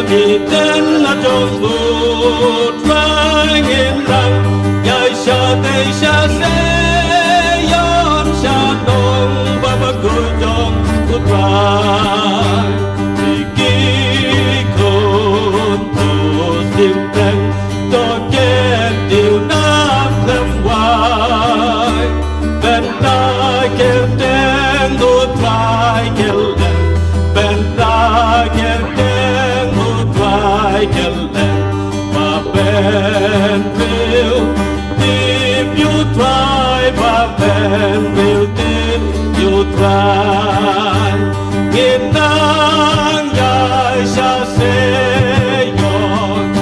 thì đến là trong một vài nghìn rằng nhảy xa tay xa sẽ yon xa đông và bất cứ trong một vài vì kỳ khôn tổ xiêm tranh cho khen điều nam thâm hoài bên ta kêu tên một vài kêu lên bên ta kêu tên một vài kêu lên và bên phiêu tìm yêu thoại và bên phiêu tìm yêu thoại nghìn nắng dài xa sẽ yon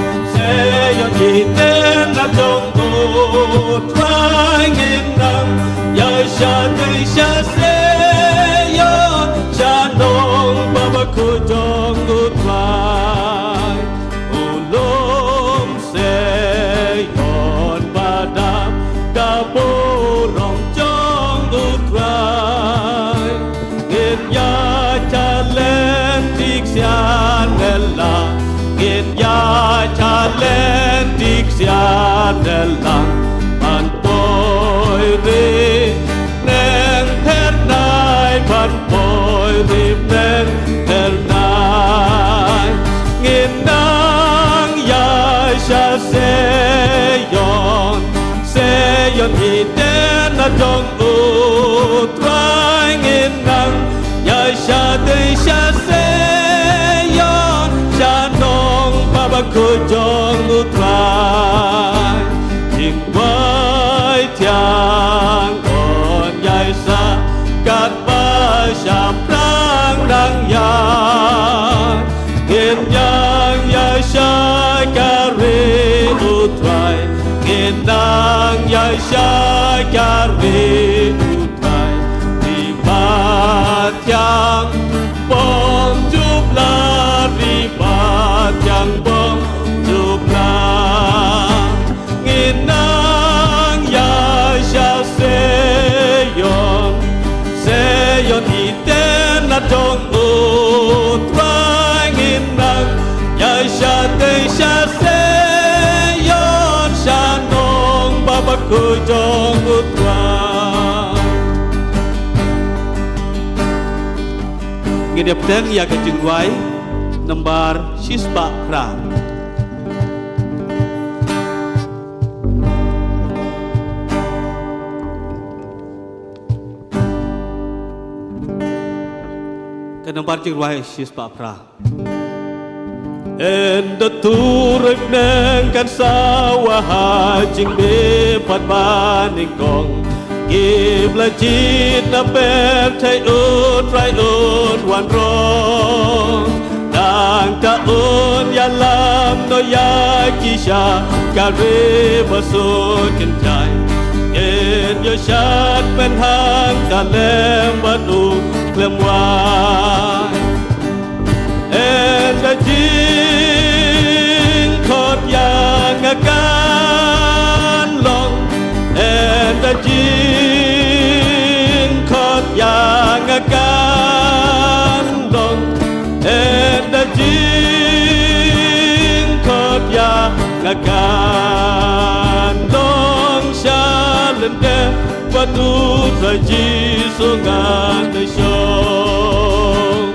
chỉ tên là trong một vài nghìn năm dài xa tay xa sẽ yon xa nông ba ba khu trong một vài lom sẽ yon ba đam cả bộ rong trong một vài nghìn ya cha lên tiếc xa nên là nghìn ya cha lên tiếc xa nên là bàn bồi đi nên thế này bàn bồi đi nên thế này nghìn nắng dài xa sẽ yon thì đến là trong một vài nghìn năm dài xa tới xa sẽ yon xa nông ba ba khơi trong một vài tình với thiang còn dài xa các ba xa prang đang dài nghìn yang dài xa cả ri một vài nghìn nang dài xa cả ri một vài thì ba thiang bom chụp la đi ba thiang bom chụp la nghìn nang dài xa sẽ yon thì tên là trong một vài nghìn năm dài xa tay xa sẽ yon xa nông ba ba khơi trong một vài nghi đẹp tên ya cái chừng quái number sisba pra cái number chừng quái sisba pra enda turip neng kan sawa ha ching be pat baning kong Kibla chit na ber thay ơn trai ơn hoàn rong Nàng ta ơn ya lam no ya kisha Kare basot ken chai Ken yo shat pen hang ta lem batu klem wai En la jin khot ya ngakan long En la jin khot ya ngakan long En la jin khot ya ngakan long shalem de batu trai ji so ngan de shong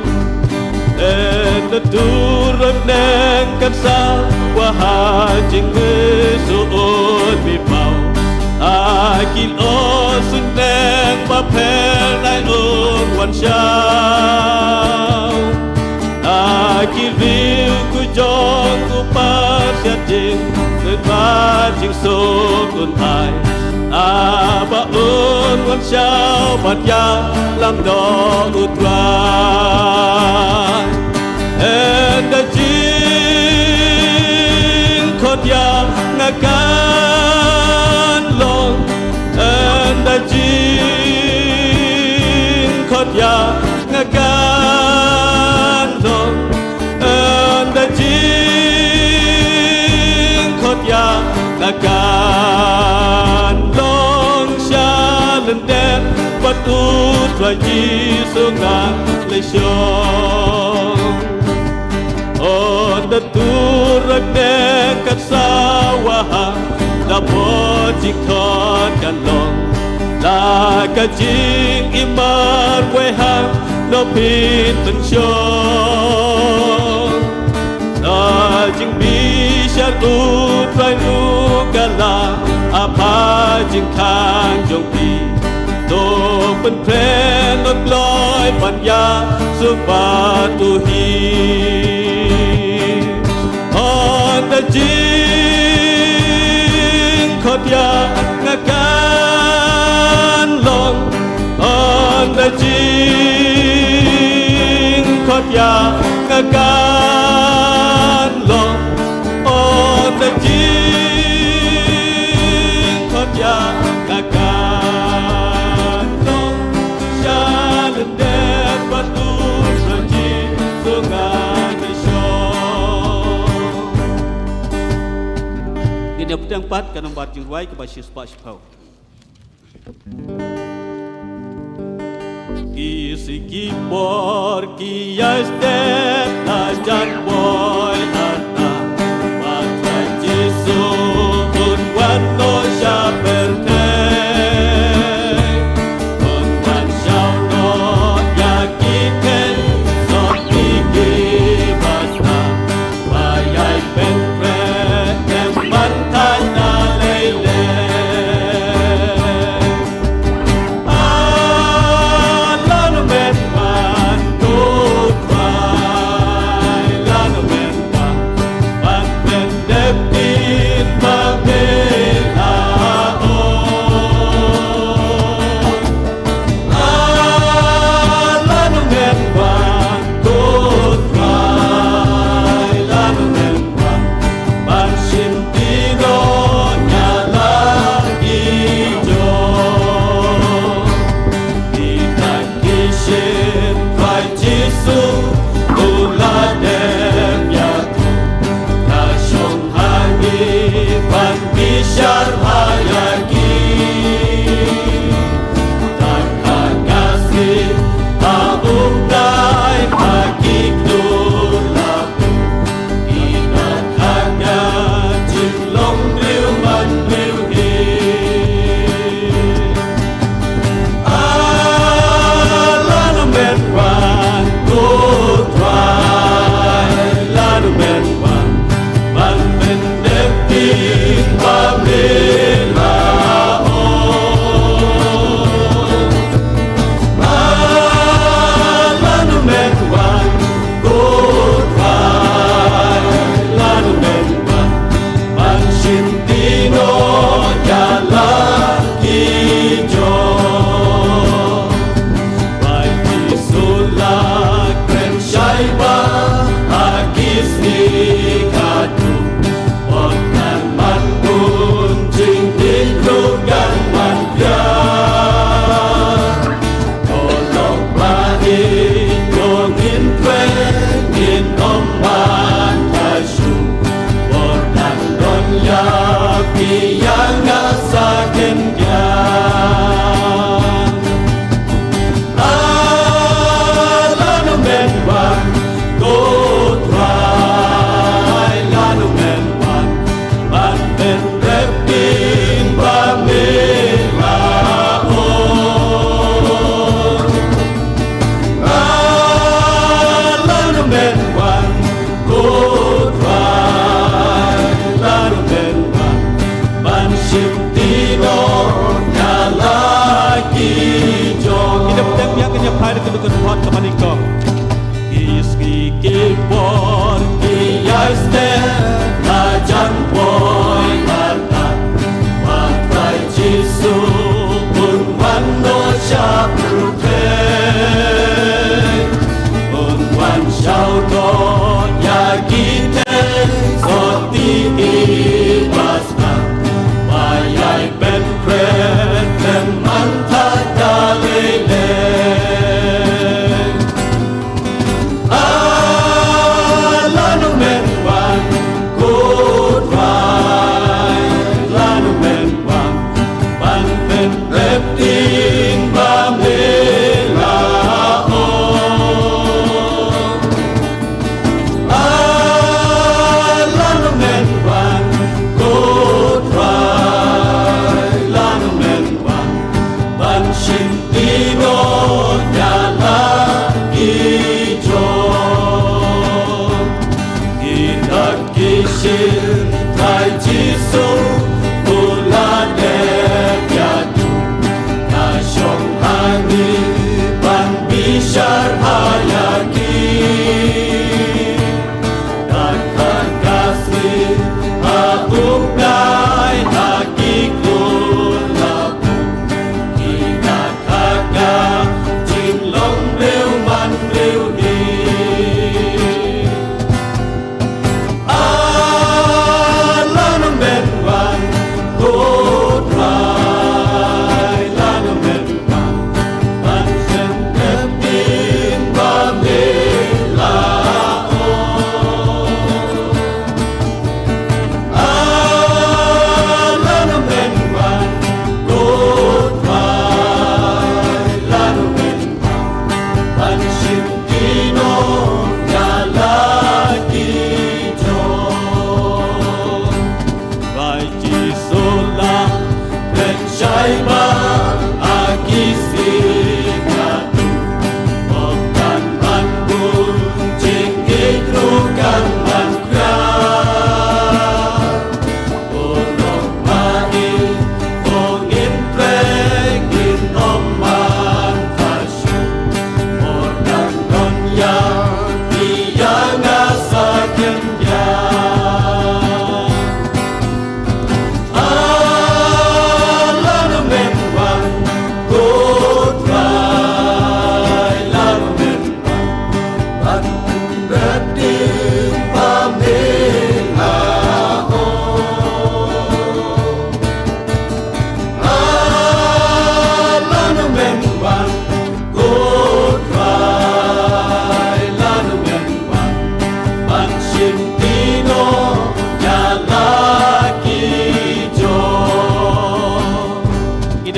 En la turun neng kan sa wah jing so on mi pau Akil o sun neng ba per nai on wan shao Akil viu ku jong ku pa sia jing Nên ba jing so kun ai ba on wan shao bat ya lam do utrai En da jin khot ya ngakan long En da jin khot ya ngakan long En da jin khot ya ngakan long shalem den batu trai ji so ngan le shong On turut dekat sawah dapat jikot kalong laga jing imar wehang no pin pensyong na jing bisyar utrai nugala apa jing khang jong pi to pen pren not loy pan ya supatuhi on the jing khot ya ngakan long on the jing khot ya ngakan long on the jing khot ya ngakan long jalan der batu suci sungai syong ini yang empat kan empat jurwai ke basis pasipau Kisiki por kias det ajan boy ata Patrai Jesu un wano syaperte un wan syau no yakiken son gigi basta bayai pentre em mantan na leile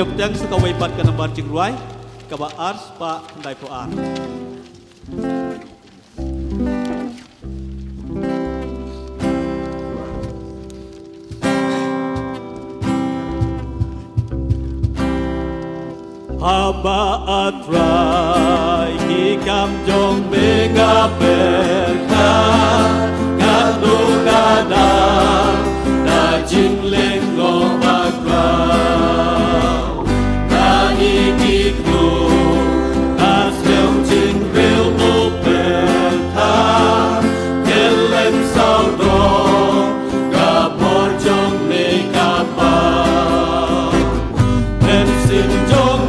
nginep tang sekawai pat kana bar jingruai kaba ars pa ndai po ar haba atrai ki kam jong mega perka ngadu kada da jing leng go bakra da iki ku as leo jing real open ta kelen sao do ga por jong mega pa en sim jong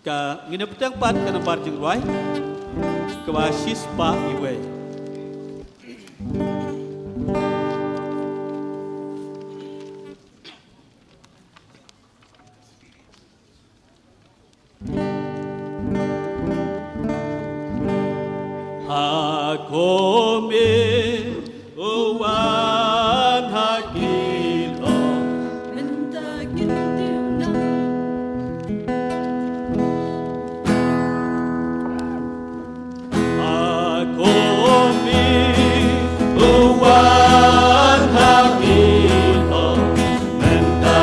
ka ngineptang pat kana barjing ruai ka sispa iwe hakome owan hakilo Menta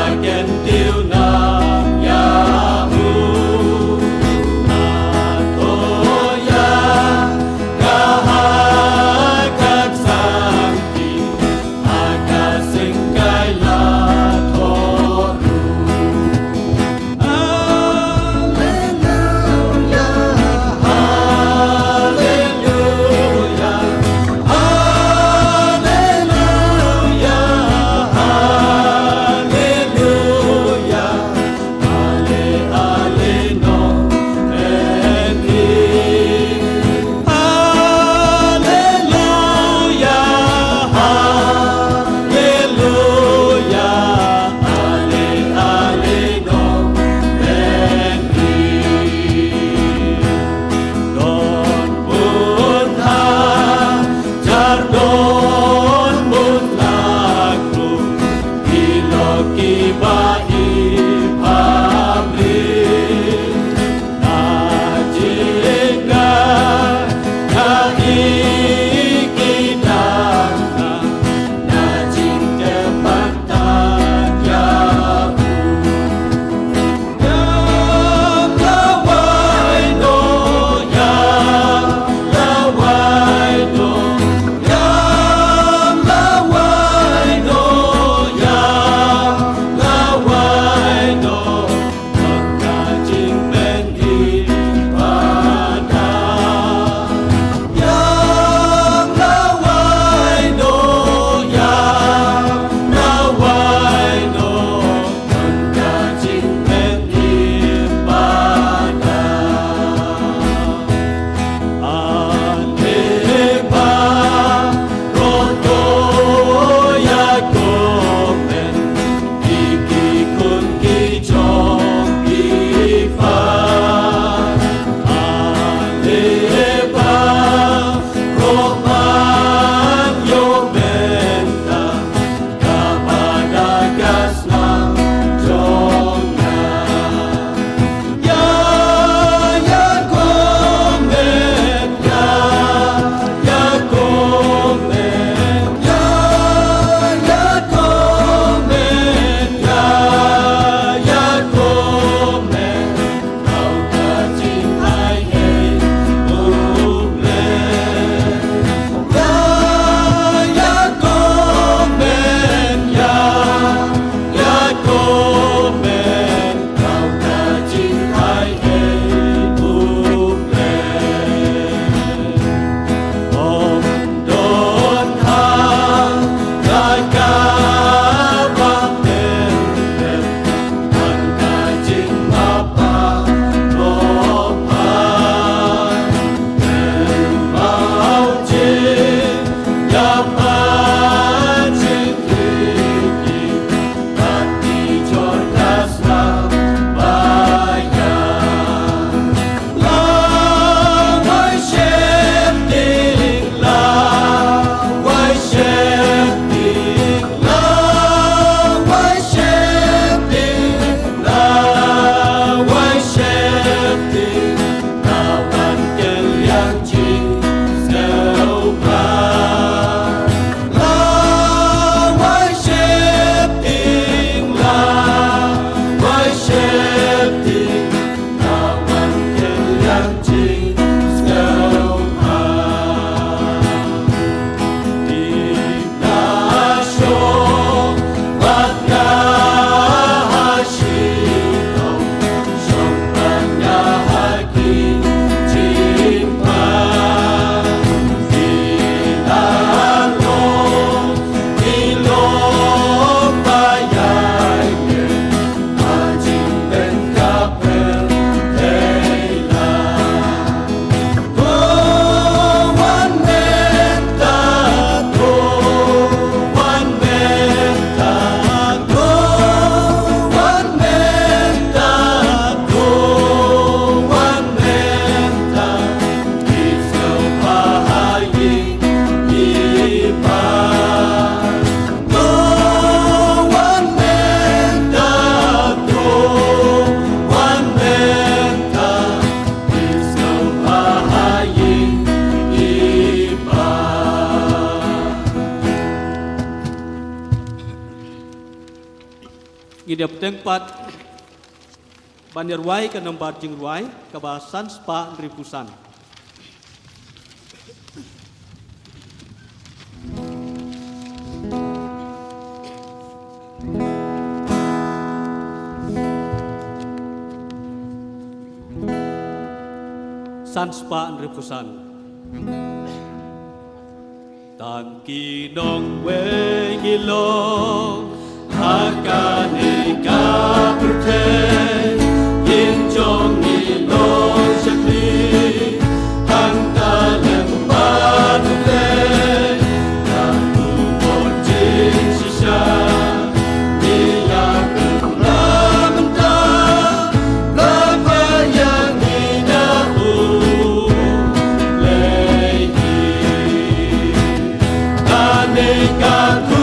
Ngidap tempat Banirwai ke nembar jingruai kebasan spa ripusan. San spa ripusan. Tangki nong wengilong akan ikapurte yin jong ilong syakli hangta lembat te kamu bojing sisa dia kelamenta lapa yang inahu lehi anekaku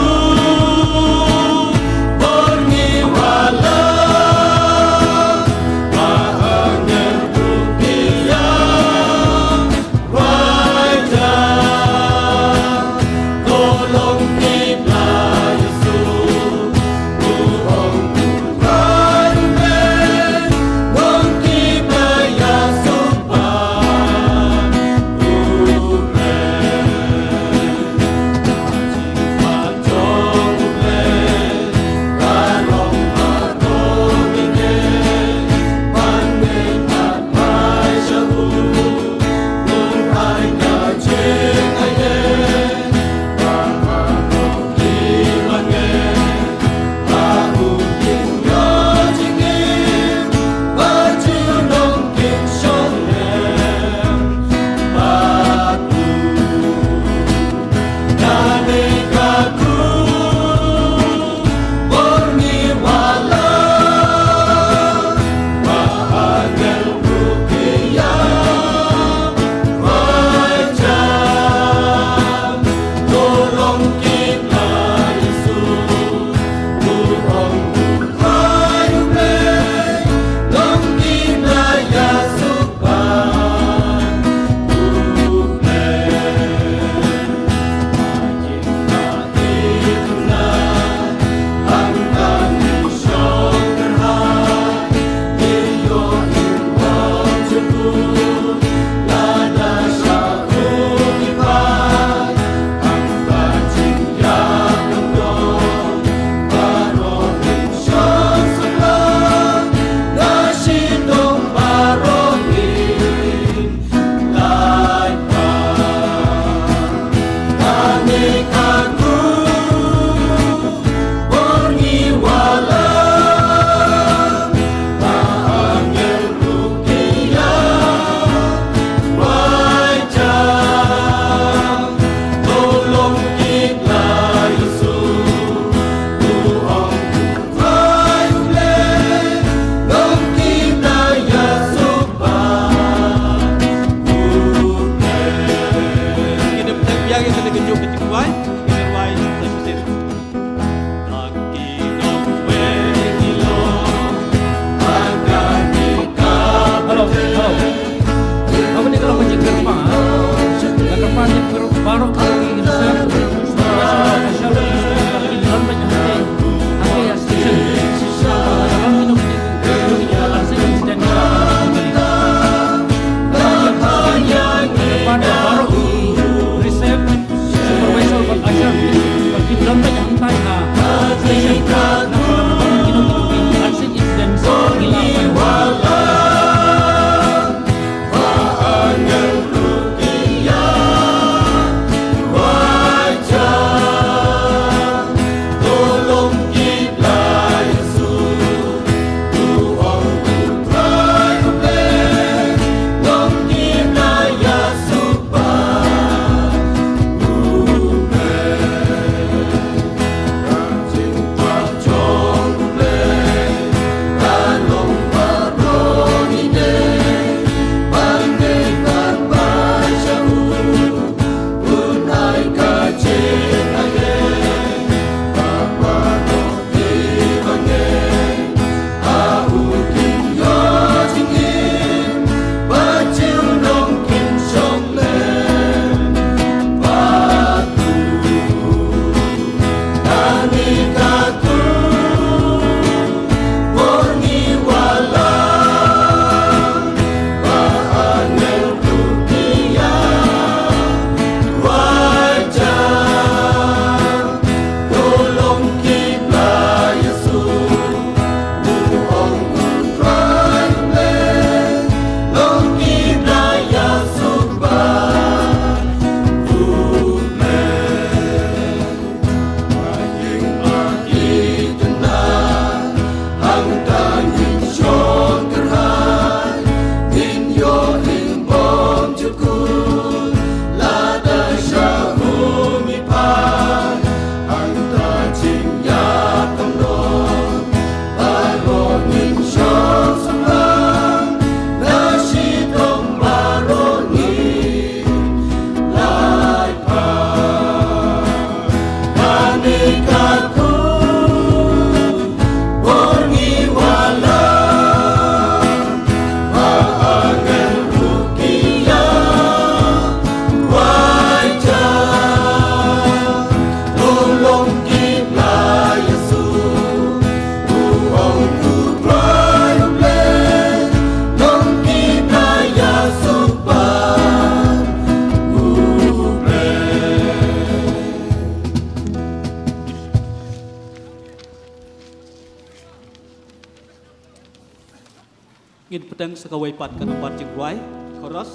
petang sekawai pat ke nomor jing ruai chorus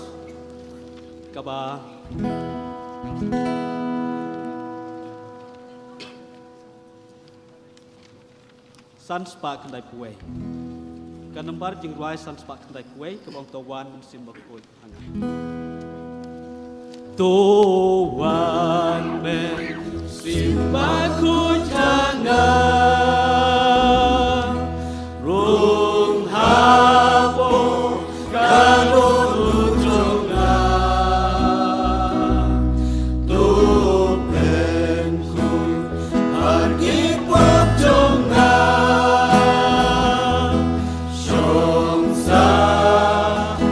kaba sans pa kendai kuai ke nomor jing ruai sans pa kendai kuai ke bang tawan mensim berkuai hangat tawan mensim berkuai hangat rung hapo kano lujonga tu penku pergi pocongga shongsa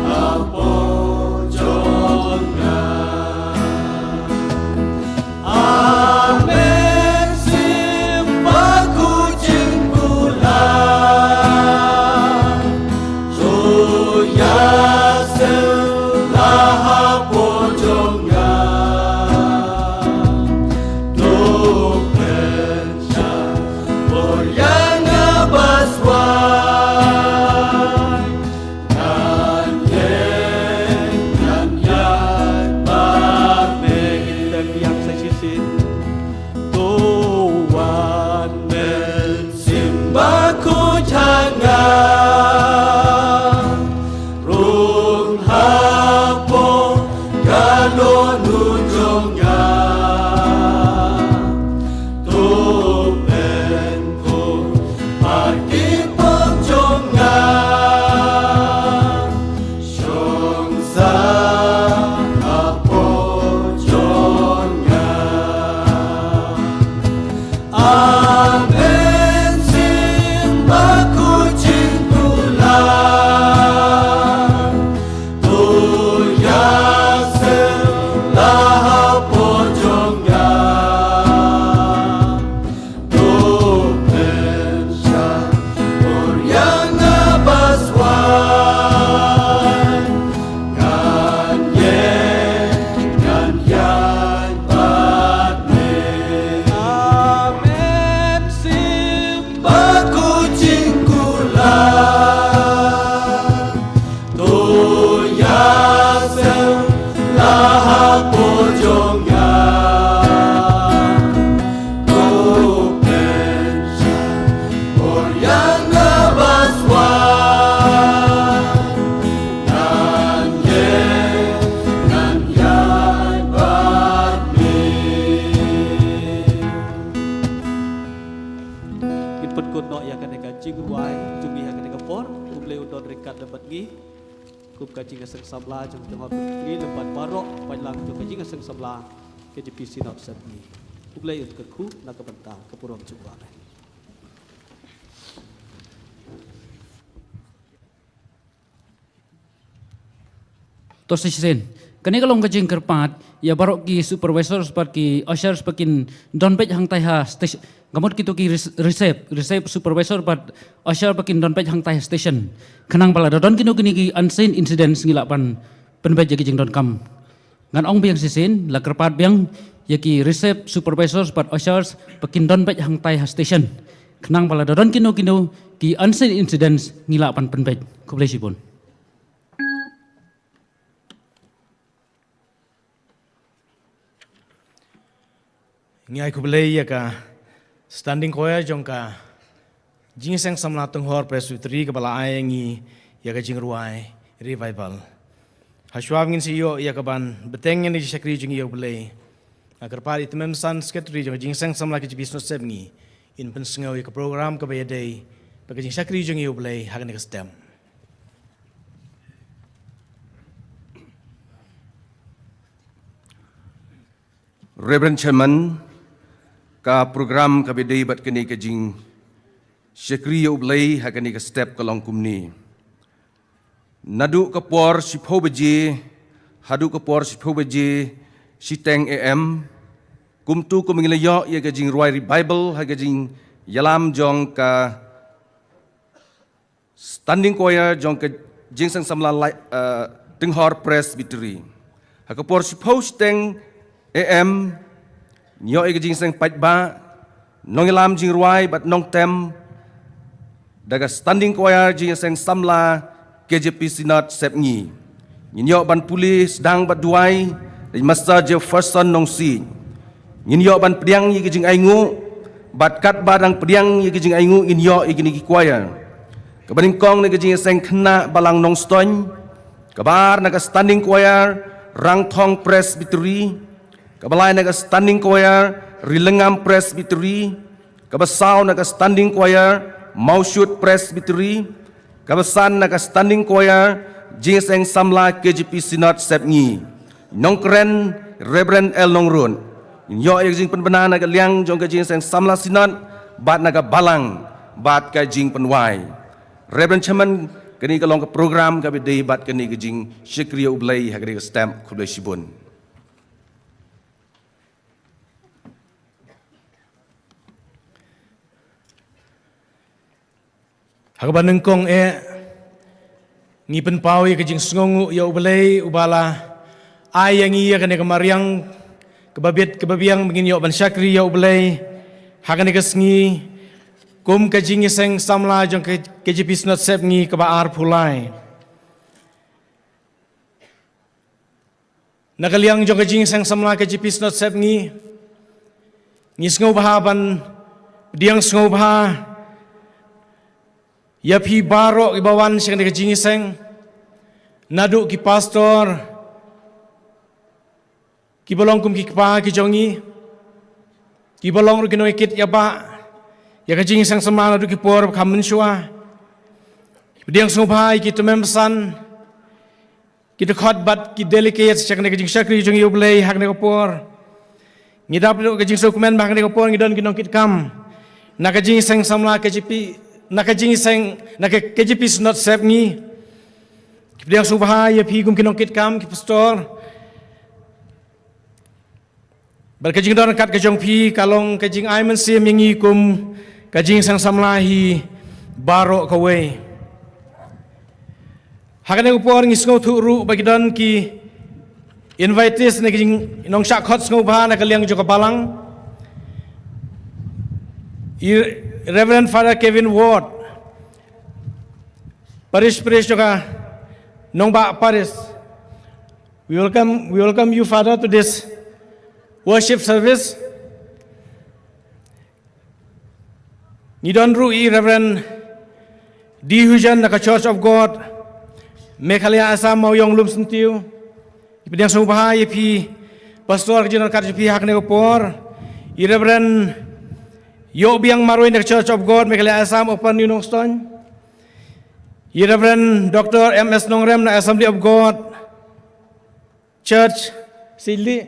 apo jonga amen simbaku jingkula kup kaji ngaseng sabla jom tengah putri lempat barok pailang jom kaji ngaseng sabla ke JPC not sabni ublai ut kerku nak kebentar kepurom cuba Tosisen kani kalong kajing kerpat ya barok ki supervisor sepat ki usher sepakin donpej hang taiha station gamot kitu ki receive supervisor pat usher pakin donpej hang taiha station kenang pala don kinu kini ki unseen incidents ngilapan penpej jagi jing don kam ngan ong biang sisin la kerpat biang ya ki receive supervisor sepat usher pakin donpej hang taiha station kenang pala don kinu ki unseen incidents ngilapan penpej kublesipun. Ngai kublai ya ka standing koya jongka jingseng samla tenghor presutri kepala ayengi ya ka jingruai revival haswab ngin siyo ya ka ban beteng ni sakri jingi yo blai agar par itmem san secretary jong jingseng samla ki business sebngi in pensengau ya ka program ka bayadai bagi jing sakri jingi yo blai hagan ka stem. Reverend Chairman ka program ka bedai bat kini ka jing syakri ublai ha kani ka step ka long kumni nadu ka por sipho beje hadu ka por sipho beje siteng am kumtu ko minglayo ya ka jing roi revival ha ka jing yalam jong ka standing choir jong ka jing sang samla tenghor presbytery ha ka por sipho siteng am nyo e jing sang patba nong lam jing ruai but nong tem daga standing choir jing sang samla KJP Sinat Sepngi. Nginyok ban pulis sedang berduai dan masa Jefferson Nongsi. Nginyok ban pediang yi kijing aingu bat kat badang pediang yi kijing aingu nginyok igini kikwaya. Kebaningkong na kijing seng kena balang Nongstoin. Kabar naga standing choir Rang Thong Presbytery. Kabalay naga standing choir Rilengam Presbytery. Kabasaw naga standing choir Maushut Presbytery. Kabasan naga standing choir Jingseng Samla KJP Sinat Sepngi. Nongkren Reverend El Nongrun. Nyo jing penbenar naga liang jong ka Jingseng Samla Sinat bat naga balang bat ka jing penwai. Reverend Chairman kini kalong ke program ka bidai bat kini ka jing Syekriya Ublay ha kini ka stamp kulay Shibun. Hakaban nengkong ngipen pau ya kejing sengongu ya ubalai ubala ay yang iya kene kemariang kebabiang begini ya ban syakri ya ubalai hakane kesengi kum kejing seng samla jong KJP Sinat Sepngi kebaar pulai nakaliang jong kejing seng samla KJP Sinat Sepngi ngisngau bahaban diang sengau bah ya pi barok ibawan sing ke jingiseng naduk ki pastor ki bolong kum ki pa ki jongi ki bolong ru ki noikit ya ba ya ke jingiseng sama naduk ki por kamen shua diang subhai ki tumemsan ki dekhot bat ki delicate sing ke jing syakri jongi ublay hak ne ko por ngidap ke jing sukumen bak ne ko por ngidon ki nongkit kam na ke jingiseng samla KJP nakajing seng nak KJP Sinat Sepngi kipdiang subhaya pigum kinongkit kam ki pastor berkajing don kat kajong pi kalong kajing aiman sim yangi kum kajing sang samlahi baro kawe hakane upor ngisngo thuru bagi don ki invitees na kajing nong syakhot sngo bha na kaliang joka balang Reverend Father Kevin Ward, Parish juga Nongba Paris. We welcome you, Father, to this worship service. Nidon Rui, Reverend D. Hujan, naka Church of God, Mekhalia Asam Mauyong Lum Sentiu, Ipediang Subaha, Ipi Pastor General Karjipi Hakne Opor, Reverend Yo biang maruin the Church of God Mekhalia Assam Open New Nongstoin. Reverend Dr. M.S. Nongrem na Assembly of God Church Sidli.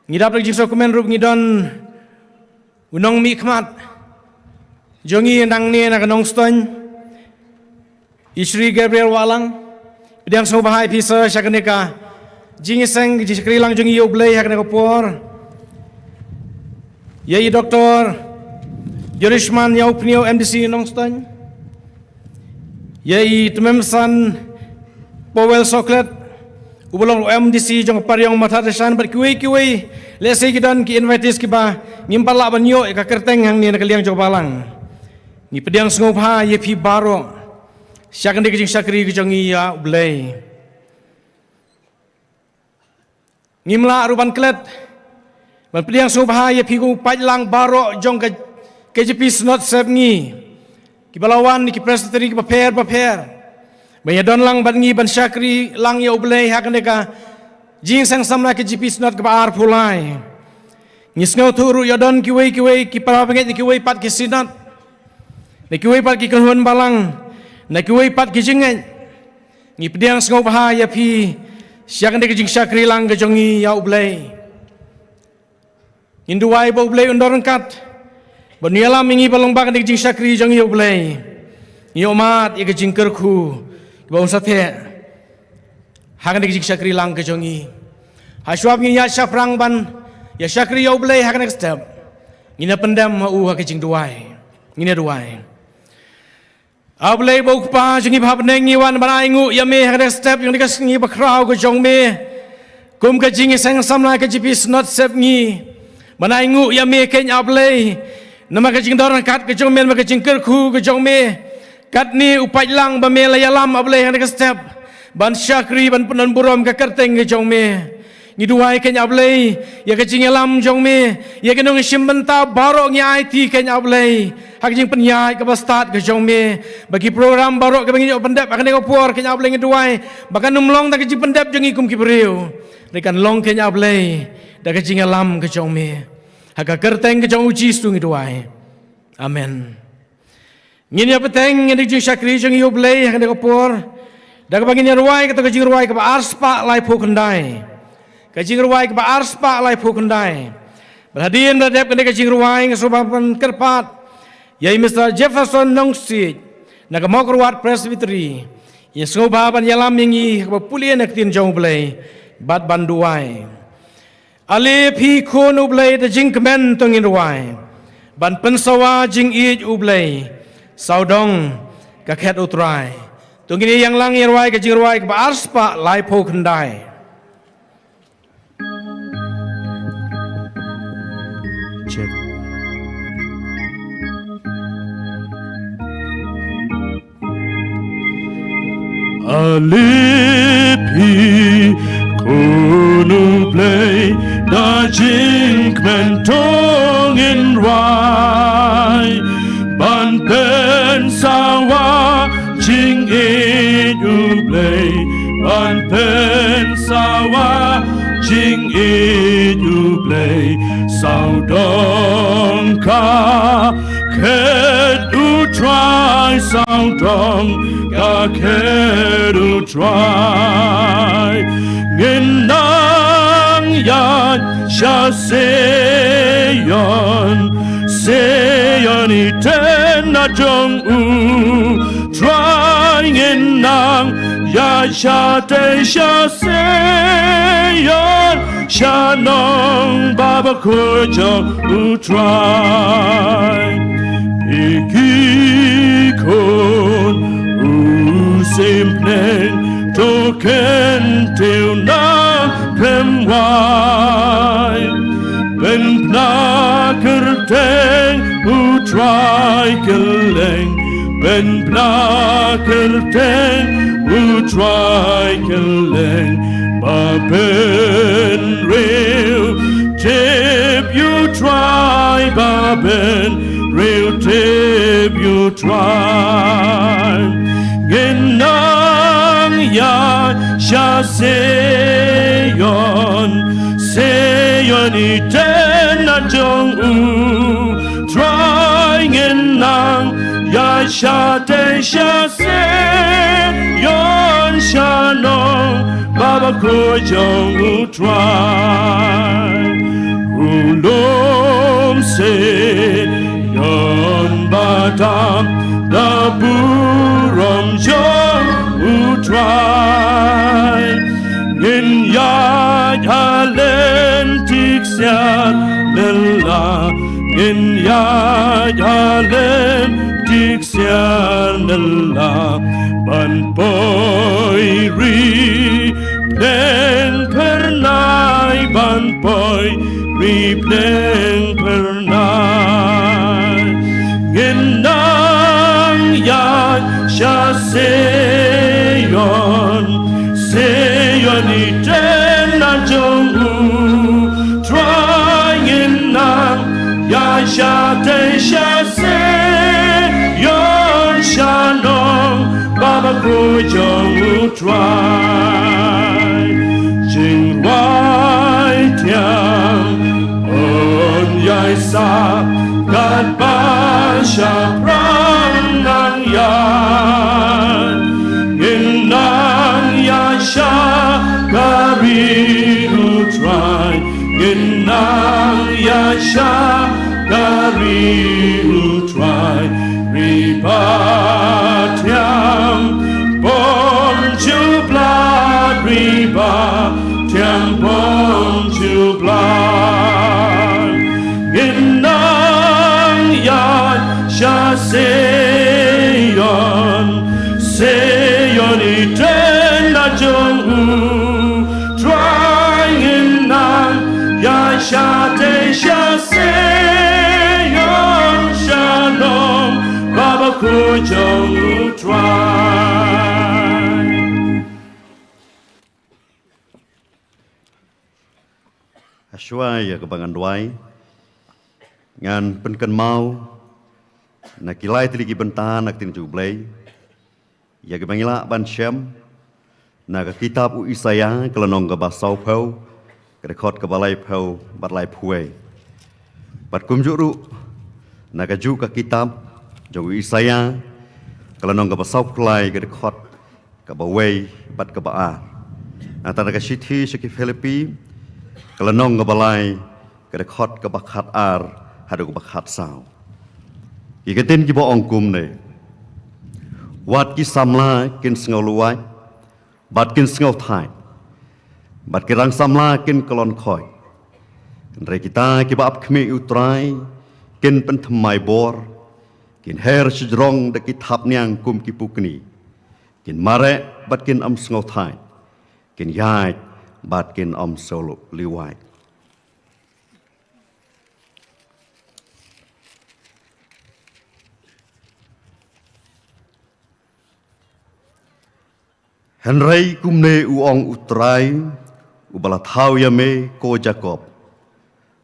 Ngidap lagi jingso komen rup ngidon unong mikmat. Jongi nang ni na Nongstoin. Isri Gabriel Walang. Bidang sobahay pisa siya kanika. Jingiseng jikrilang jongi yoblay hakne kopor. Yai Dr. Yorishman Yaupnio MDC Nongstoin. Yai Tumemsan Powell Soklet Ubolong MDC jong paryong matadesan berkiwi-kiwi lesi kidan ki invitees ki ba ngimpala banyo ka kerteng hang ni nakaliang jong balang. Ni pediang sngopha ye pi baro. Syakan de kijing syakri kijong iya ublay. Ngimla ruban klet Pediang subhaya pigung pajlang baro jong ke KJP Sinat Sepngi ki balawan ki presbytery ki paper bayadon lang bangi ban syakri lang ya ublay hakane ka jing sang samla KJP Sinat ka baar pulai ngisngau turu yadon ki wei ki parabanget ki wei pat ki Sinat na ki wei pat ki kahun balang na ki wei pat ki jingai ni pediang sngau bahaya pi syakane ka jing syakri lang ka jongi ya ublay Induai ba ublay undoran kat. Baniala mingi balong bak dik jing syakri jong yo ublay. Yo mat ye jing kerku. Ba unsate. Hakan dik jing syakri lang ke jongi. Haswab ngi ya syafrang ban ya syakri yo ublay hakan step. Ngina pendam ma u ha ke jing duai. Ngina duai. Ablay ba ukpa jongi ba beneng ngi wan ban aingu ya me hakan step yung dikas ngi ba krau ke jong me. Kum ke jing sang samla ke KJP Sinat Sepngi. Mana ingu ya me kenya ablay nama kajing doran kat kajong men kajing kerku kajong me kat ni upai lang ba me layalam ablay han ka step ban syakri ban penan buram ka kerteng ke jong me ngi duai ke nyablay ya ka jingalam jong me ya ka nong simbenta barok ngi IT ke nyablay hak jing penyai ke bastat ke jong me bagi program barok ke bangi pendep akan ko puar ke nyablay ngi duai bahkan numlong ta ke jing pendep jong ikum ki breu rekan long ke nyablay da ka jingalam ke jong me hak ka kerteng ke jong uji stu ngi duai amen ngin ya peteng ngi jing syakri jong yoblay akan ko puar da ka bangi ruai ka jing ruai ka arspa lai phokandai kajing ruai ke arspa lai phokandai berhadian berdep kene kajing ruai ngesobapan kerpat yai Mr. Jefferson Nongsi na ka mok ruat presbytery ya sobapan yalam mingi ka pulian aktin jong blai bat banduai ale phi khon ublai de jing kemen tongin ruai ban pensawa jing i ublai saudong ka khet utrai tongin yang lang ruai kajing ruai ke arspa lai phokandai check. Alipi kunu play da jink mentong in rai ban pen sawa jing in play ban pen sawa jing in play sao dong ka khed u try sao dong ka khed u try ngin nang yan sha seyon iten na jong u try ngin nang ya sha te sha seyon sha nong baba ko jong u try iki kon u simple token till na pem wai ben na kerteng u try keleng ben na kerteng u try keleng ba ben real tip you try ba ben real tip you try genang ya sha seyon iten na jong u try genang ya sha te sha seyon sha no baba ko jong u try ulom se yon batam da burom jong u try in ya halen tiksia nella in ya halen tiksia nella ban poi ri plen pernai ban poi ri plen pernai genang ya sha seyon iten na jong u try genang ya sha te sha seyon sha nong baba ko jong u try jing wai tiang on yai sa kat ba sha prang nang yan ginang ya sha kari u try ginang ya sha kari u try riba tiang bom chu blood riba tiang bom chu blood ginang ya sha seyon iten na jong u try ginang ya sha te sha seyon sha nong baba ko jong u will try. Ashwai ya kebangan duai ngan penken mau nak kilai tiligi bentan nak tin jublay ya kebangila ban syam nak kitab u Isaya kelenong ke basau pau kerekod ke balai pau balai puai bat kumjuru nak ju ke kitab jauh Isaya kelenong ke basau kelai kerekod ke bawai bat ke baa antara ke sithi syaki Filipi kelenong ke balai kerekod ke bakhat ar hadu ke bakhat sao ikatin ki bo ongkum ne wat ki samla kin sngau luai bat kin sngau thai bat ki rang samla kin kolon khoi re kita ki ba ap khmi utrai kin pen thamai bor kin her sjrong de ki thap nyang kum ki pukni kin mare bat kin am sngau thai kin yai bat kin am solo liwai Henry kumne uong utrai ubala thau yame ko Jacob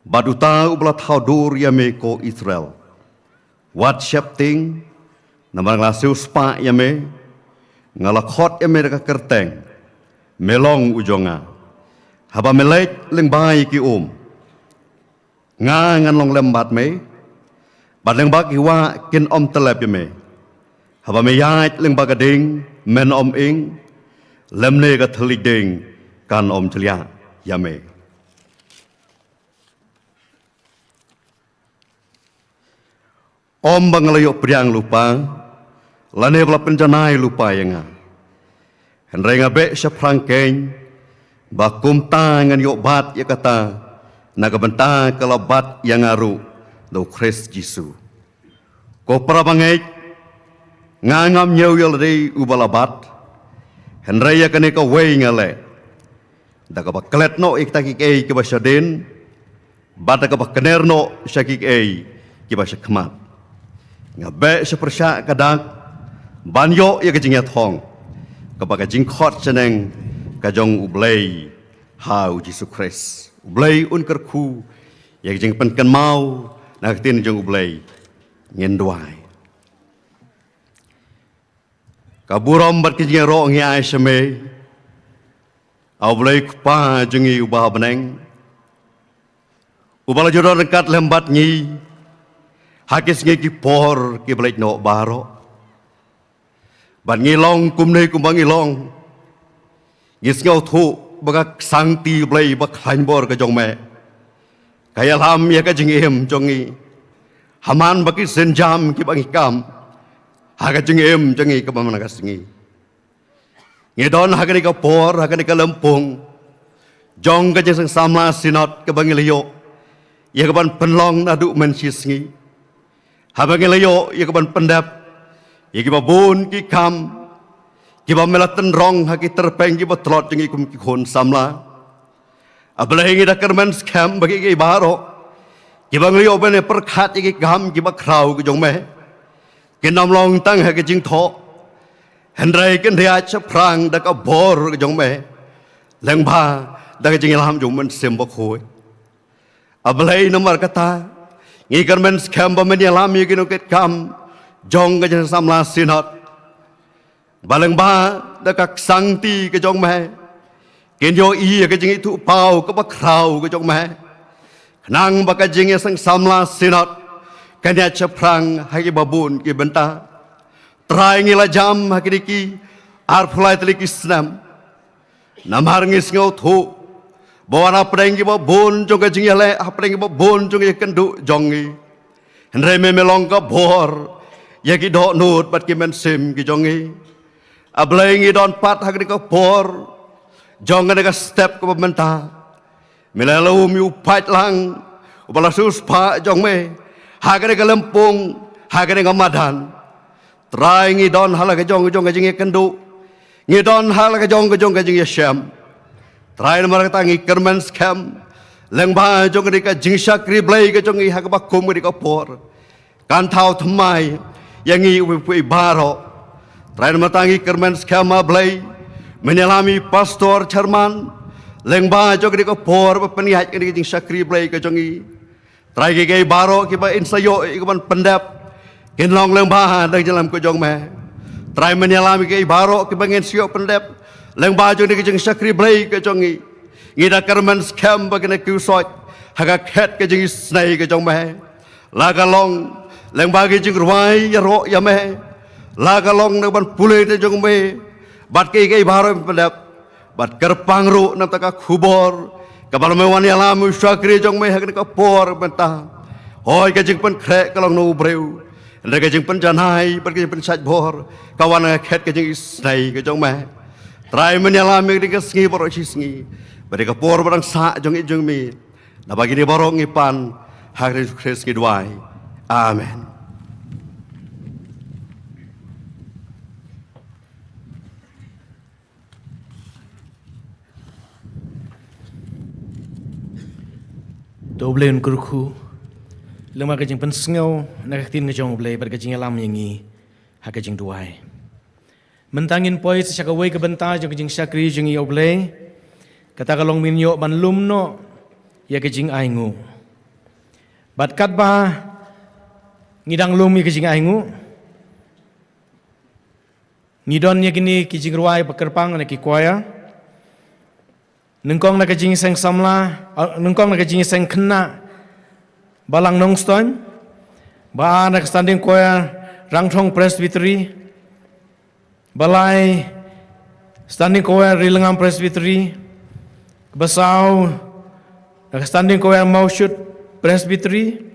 baduta ubala thau dur yame ko Israel wat shapting namang lasiu spa yame ngalakhot yame ka kerteng melong ujonga haba melek lengbai ki nga ngan long lembat me badeng bak iwa kin om telep yame haba me yait lengba gading men om ing lemne ka thalik ding kan om chlia yame om banglayo priang lupa lane bla penjanai lupa yanga henrenga be syafrang keng bakum tangan yo bat ya kata naga benta kalabat yang aru do Christ Jisu ko prabangai ngangam nyau yo dei ubalabat Henraya kene ka wei ngale da ka baklet no ik takik ei ke basadin bata ka bakner no syakik ei ke basakmat ngabe sepersya kadak banyo ya kejingat hong ka baka jingkhot seneng ka jong ublei hau Yesus Kristus ublei un kerku ya kejing penken mau nak tin jong ublei ngendwai kaburam bat kijing ro ngi ai shame awlei pa jengi ubah beneng ubala jodor dekat lembat ngi hakis ngi ki por ki blek no baro ban ngi long kumne kumbang ngi long ngis ngau thu bagak sangti blei bak khlain bor ka jong me kaya lam ya ka jing em jongi haman baki senjam ki bangi kam haga jengem jengi ke mana kasingi ngedon haga ni ka por haga ni ka lempung jong ka jeng samla sinot ke bangilio ya ke ban penlong nadu mensisngi ha bangilio ya ke ban pendap ya ke babun ki kam ki ba melaten rong ha ki terpeng ki botlot jengi kum ki khon samla ablehi da kermen scam bagi ki baro ki bangilio bene perkhat ki gam ki ba krau ki jong me Kinam long tang hai ke jing tho Henry ken dia chaprang da ka bor ke jong me leng ba da ke jing lam jong men sem ba khoi ablei nomor kata ngi kan men scam ba men ya lam yi kino ket kam jong ke jing samla sinot baleng ba da ka sangti ke jong me ken yo i ke jing tu pau ka ba krau ke jong me nang ba ka jing sang samla sinot kanya chaprang hagi babun ki benta trai ngila jam hagi ki ar phulai tli ki snam namar ngis ngau thu bawana preng ki babun jong jing yale apreng ki babun jong ye kendu jongi henre me melong ka bor ye ki do nut bat ki men sim ki jongi ablei ngi don pat hagi ka bor jong ne ka step ko benta melalo mi upat lang ubala sus pa jong me Hagane ka lempung, hagane ka madan. Try ngi don hala ka jong ka jingi kendu. Ngi don hala ka jong ka jingi syam. Try namar ka ngi kermen scam. Leng ba jong ka jing syakri blai ka jong ngi ha ka bakum ka por. Kan thau thamai yang ngi wi baro. Terakhir matangi kermen skema belai menyelami pastor Cerman lengba jo kini ko por penihat kini jing sakri belai ke jongi. Terakhir kini baro kiba insayo ikaman pendap kinlong lengba dan jalan ko jong me. Terakhir menyelami kini baro kiba ngensio pendap lengba jo kini jing sakri belai ke jongi. Ngida kermen skema bagina kusot haga ket ke jing snai ke jong me. Laga long lengba ke jing ruai ya ro ya me. Laga long na ban pulai te jong me bat ke baro pendap bat kerpang ru nam taka khubor kabal me wan yalam sakri jong me hak ka por benta hoi ke jing pen kre kalong no breu nda ke jing pen janai bat ke jing pen saj bor kawan khet ke jing isnai ke jong me trai men yalam me ke sngi boro chi sngi bat ke por barang sa jong i jong me na bagi ni boro ngipan hak Kristus ki duai amen. Doblen kurku lema ka jing pen sngau na ka tin ngejong blai bar ka jing alam yangi ha ka jing duai mentangin poi sa ka wei ka benta jong jing sakri jing i oblai kata ka long minyo ban lum no ya ka jing aingu bat kat ba ngidang lum ya ka jing aingu ngidon ya kini ki jing ruai pakerpang na ki kwaya nengkong nak jing seng samla nengkong nak jing seng kena balang nongstone ba nak standing koya rangthong presbytery balai standing koya rilengam presbytery basau nak standing koya maushut presbytery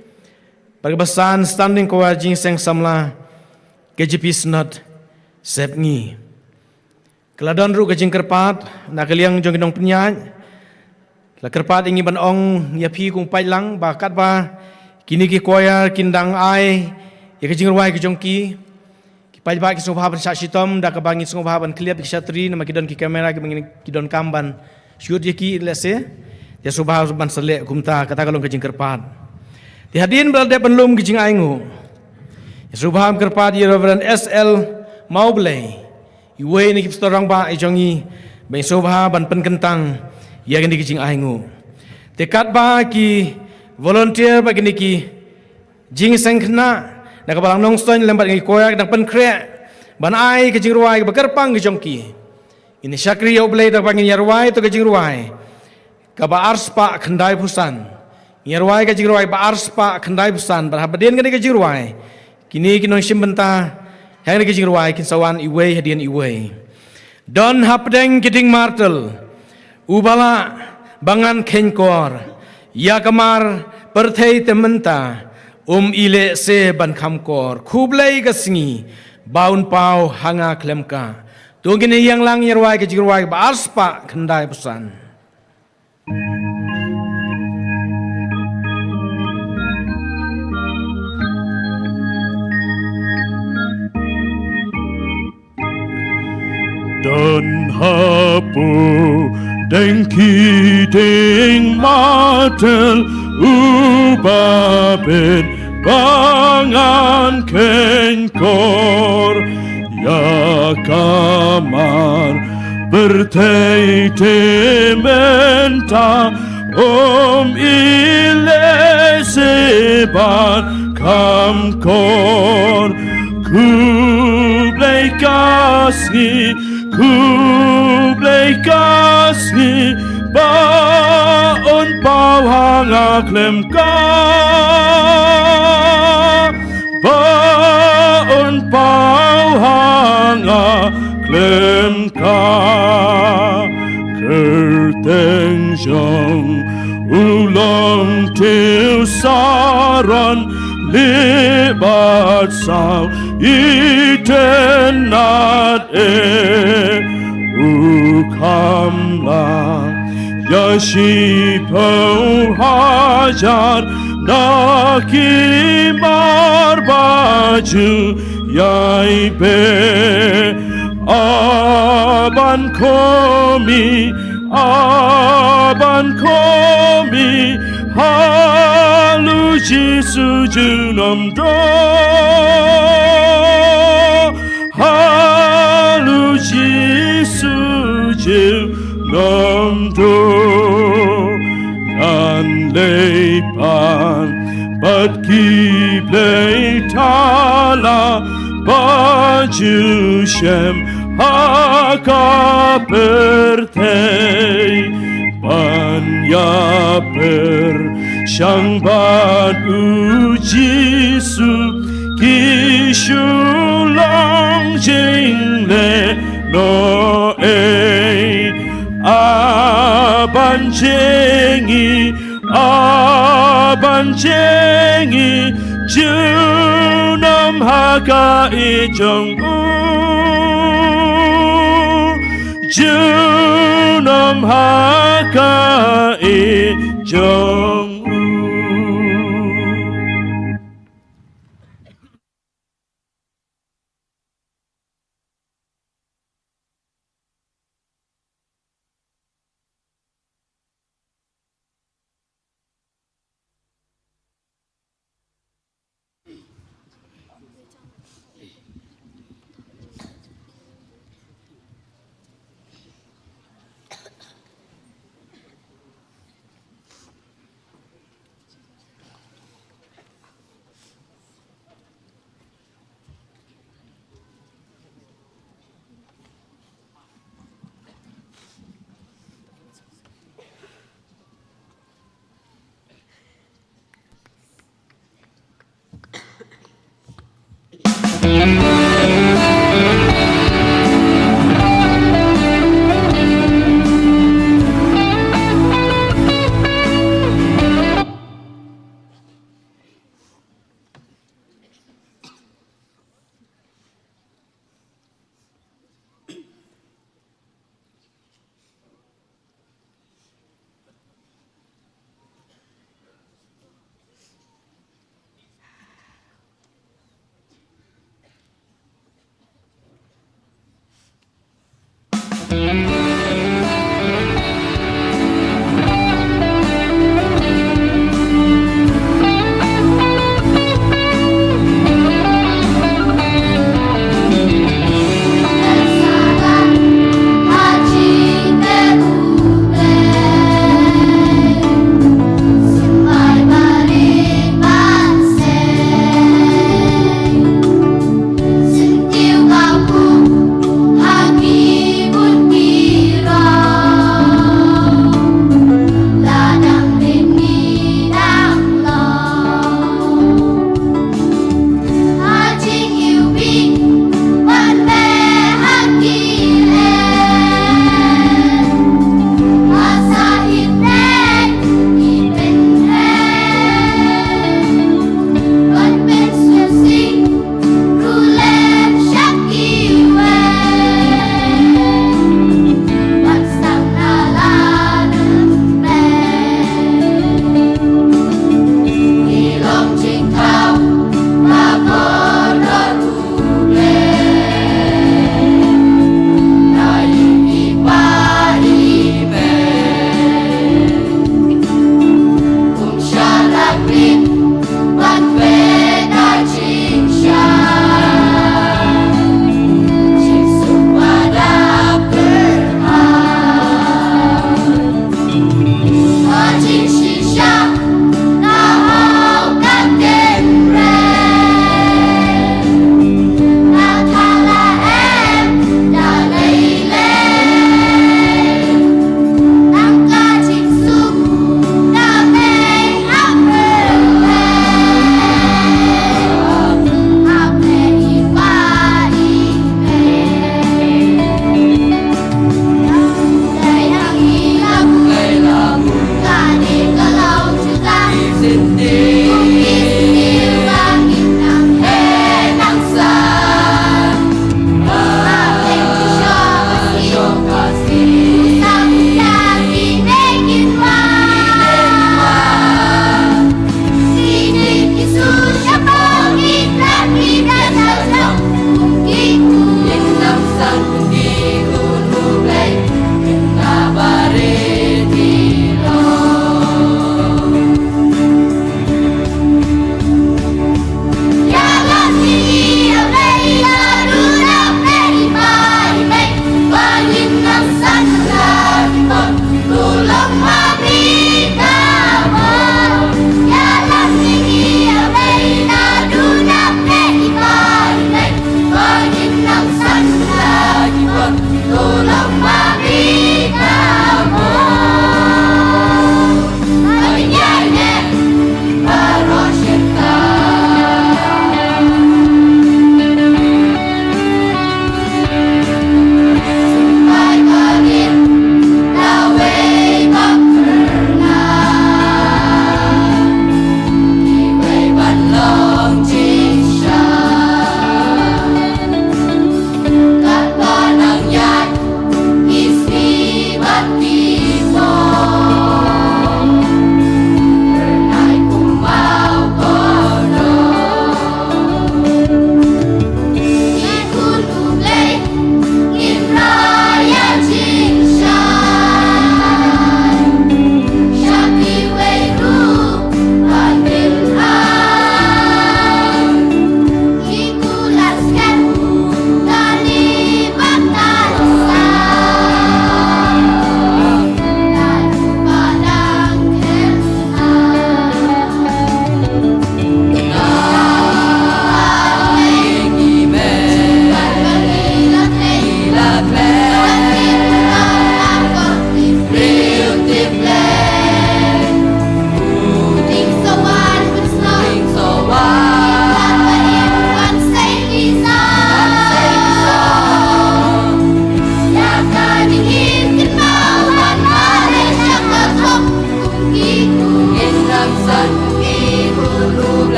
bagi basan standing koya jing seng samla KJP snot sepngi keladon ru kajing kerpat nak kaliang jong kinong penyaj la kerpat ingi ban ong ya pi kung pai lang bakat ba kini ki koya kindang ai ya kajing ruai ki jong ki pai ba ki sungha ban sasitom da ka bangi sungha ban kliap ki satri nama kidon ki kamera ki bangin kidon kamban shoot ya ki lese ya subha ban sele kumta kata kalong kajing kerpat di hadin berada penlum kajing aingu ya subha kerpat ya Reverend SL Maublay iwe ni kip storang ba ijongi bang sobha ban pen kentang ya gini kijing aingu tekat ba ki volunteer ba gini ki jing sengkna na kabalang nongstoy lembat ngi koyak dang pen kre ban ai kijing ruai ba kerpang kijong ki ini sakri yo blay da bangin yarwai to kijing ruai ka ba arspa khandai pusan yarwai kijing ruai ba arspa khandai pusan ba habden gini kijing ruai kini kinong simbenta yang nak jing ruai kin sawan iwe hadian iwe don hapdeng kiting martel ubala bangan kenkor ya kamar perthei tementa ile se ban khamkor khublai gasngi baun pau hanga klemka tungin yang lang ruai ke jing ruai ba arspa khandai pesan dan hapu dengki deng matel ubabet bangan kenkor ya kamar bertete menta ile seban kamkor kublai kasih kublai kasih baon pau hanga klemka baon pau hanga klemka kerteng jong ulong tiu saran lebat sao itenat ukamla yashipau hajar nakimar baju yaibe aban komi halu jisu junam do play pan, but ki play tala, baju shem hakaperte, panya per shang ban ujisu, kishulang jingle no abanjengi junam haka ijong junam haka ijong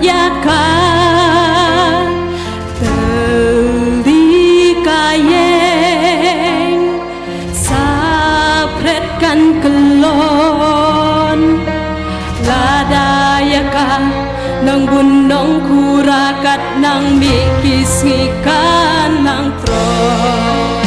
yaka telikayeng sapretkan kelon ladayaka nang bunong kurakat nang mikis ngikan nang tron.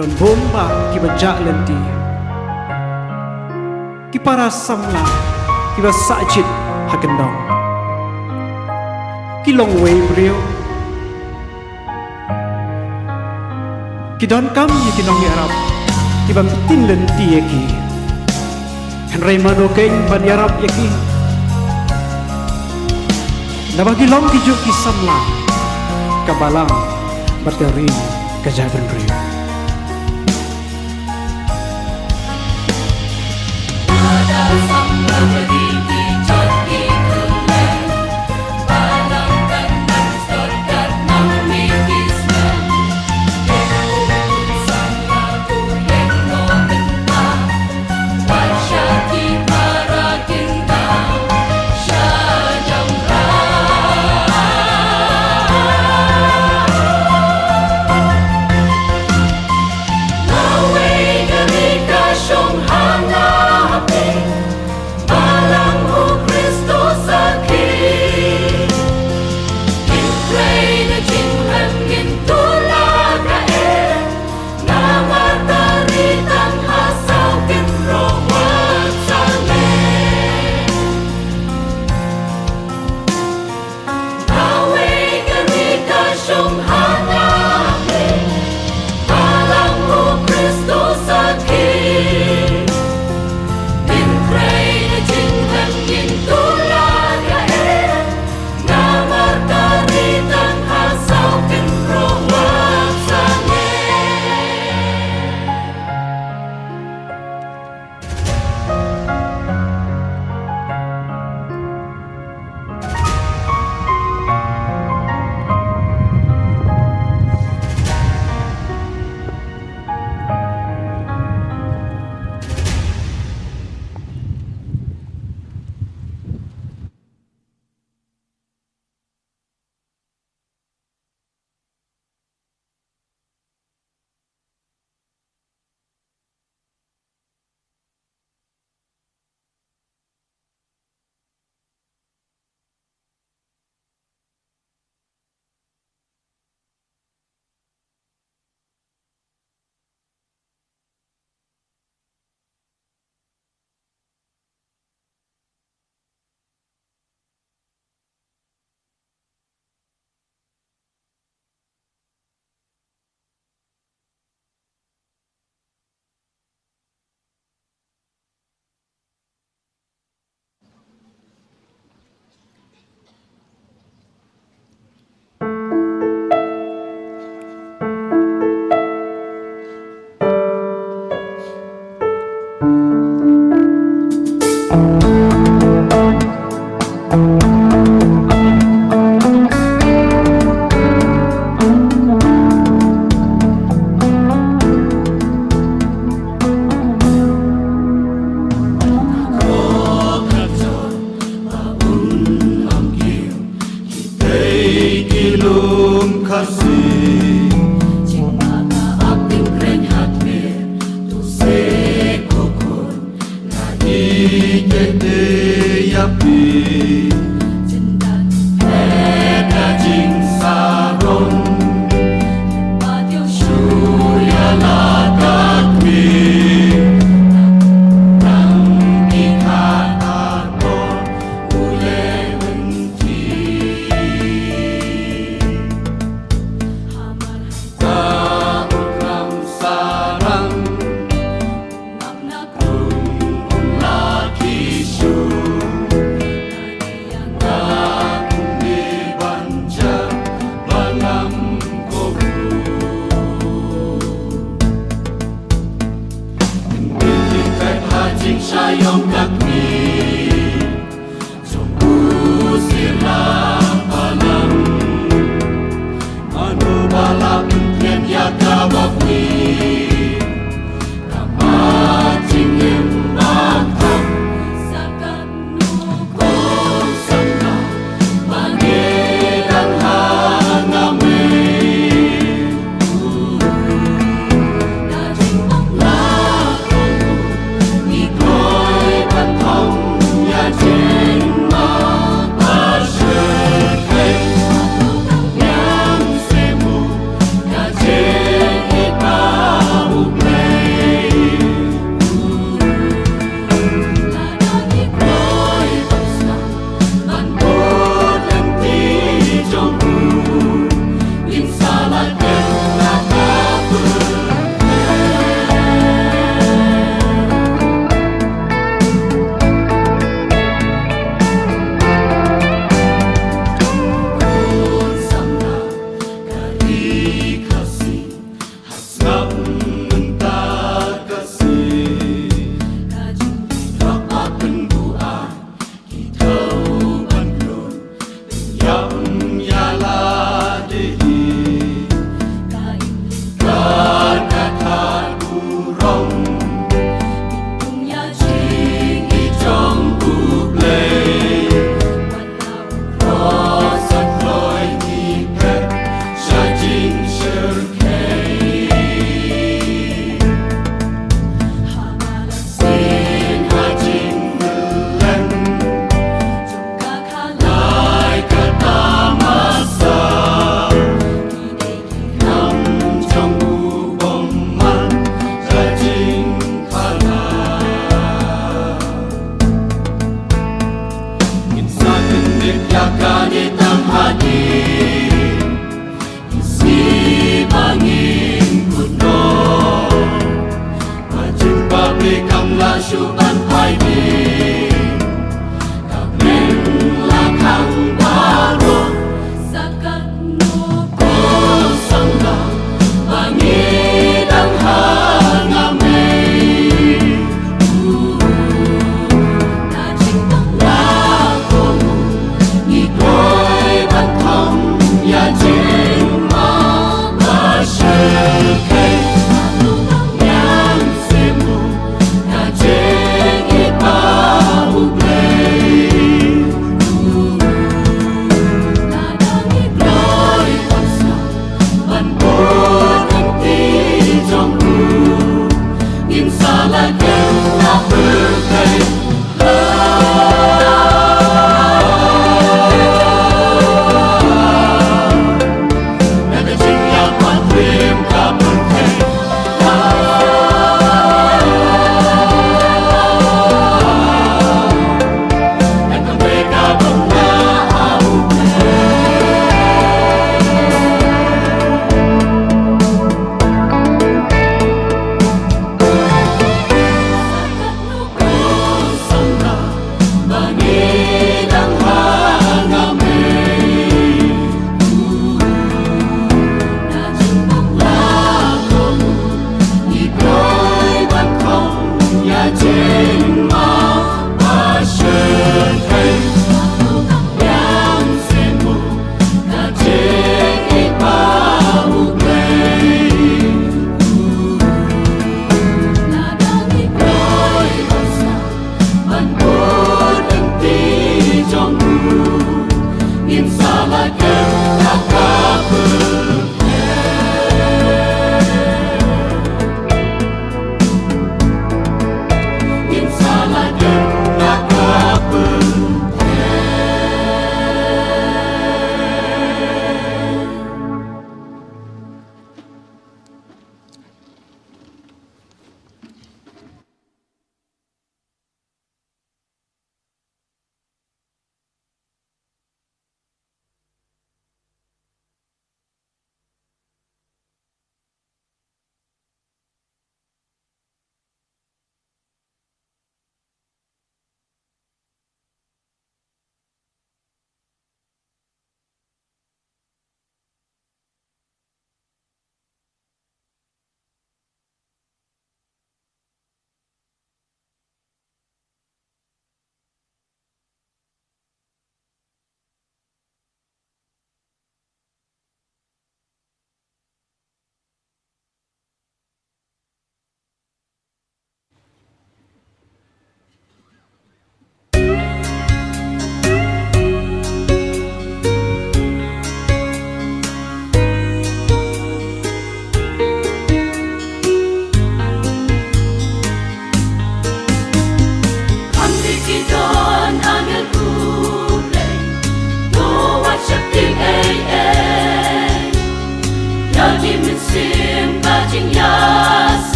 Don bomba kibajak lenti kipara samla kiba sajid hakendong kilong wei brio kidon kam yikinong yarap kiba tin lenti yaki henry manokeng ban yarap yaki nabagilong kijuk kisamla kabalang bateri kajaban rio.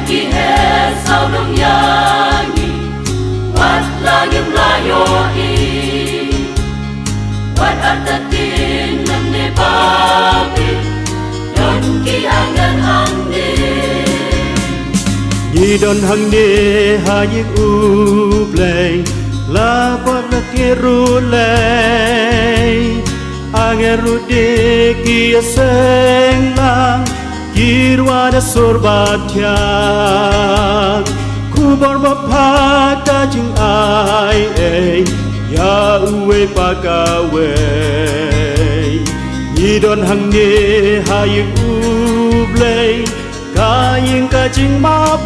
ki he sao đông yangi wat langim layo i wat atatin nam ne babi don ki angan hangni Nhi don hang ne ha yik u play la pot la ki ru lay Angeru de ki seng lang Kirwa da sorbatyak Kubor bapata jing ai Ya uwe pakawe Nidon hang ne haying ublay Kaying ka jing map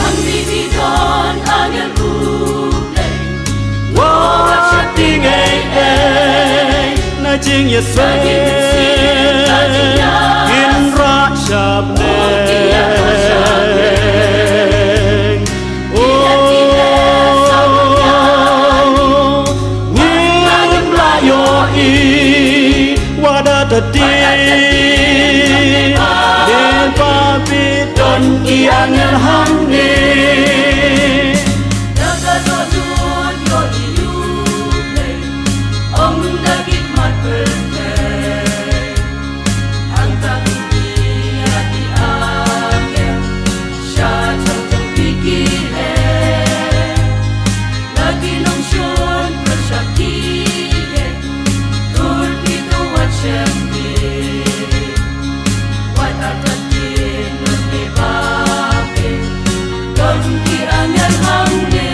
hang ni di don angan ublay Wa ting Na jing ya seng In ra shab neng Nim la yo i Wada ta di Nen papi don ki angan hang ni Daga do dun yo di ublay Om dagit mat berkay Hang takini ati angel Sya chong chong pikir Lagi nong syun bersakti Tur pito wat syempi Wat atatin nune babi Don ki angel hangni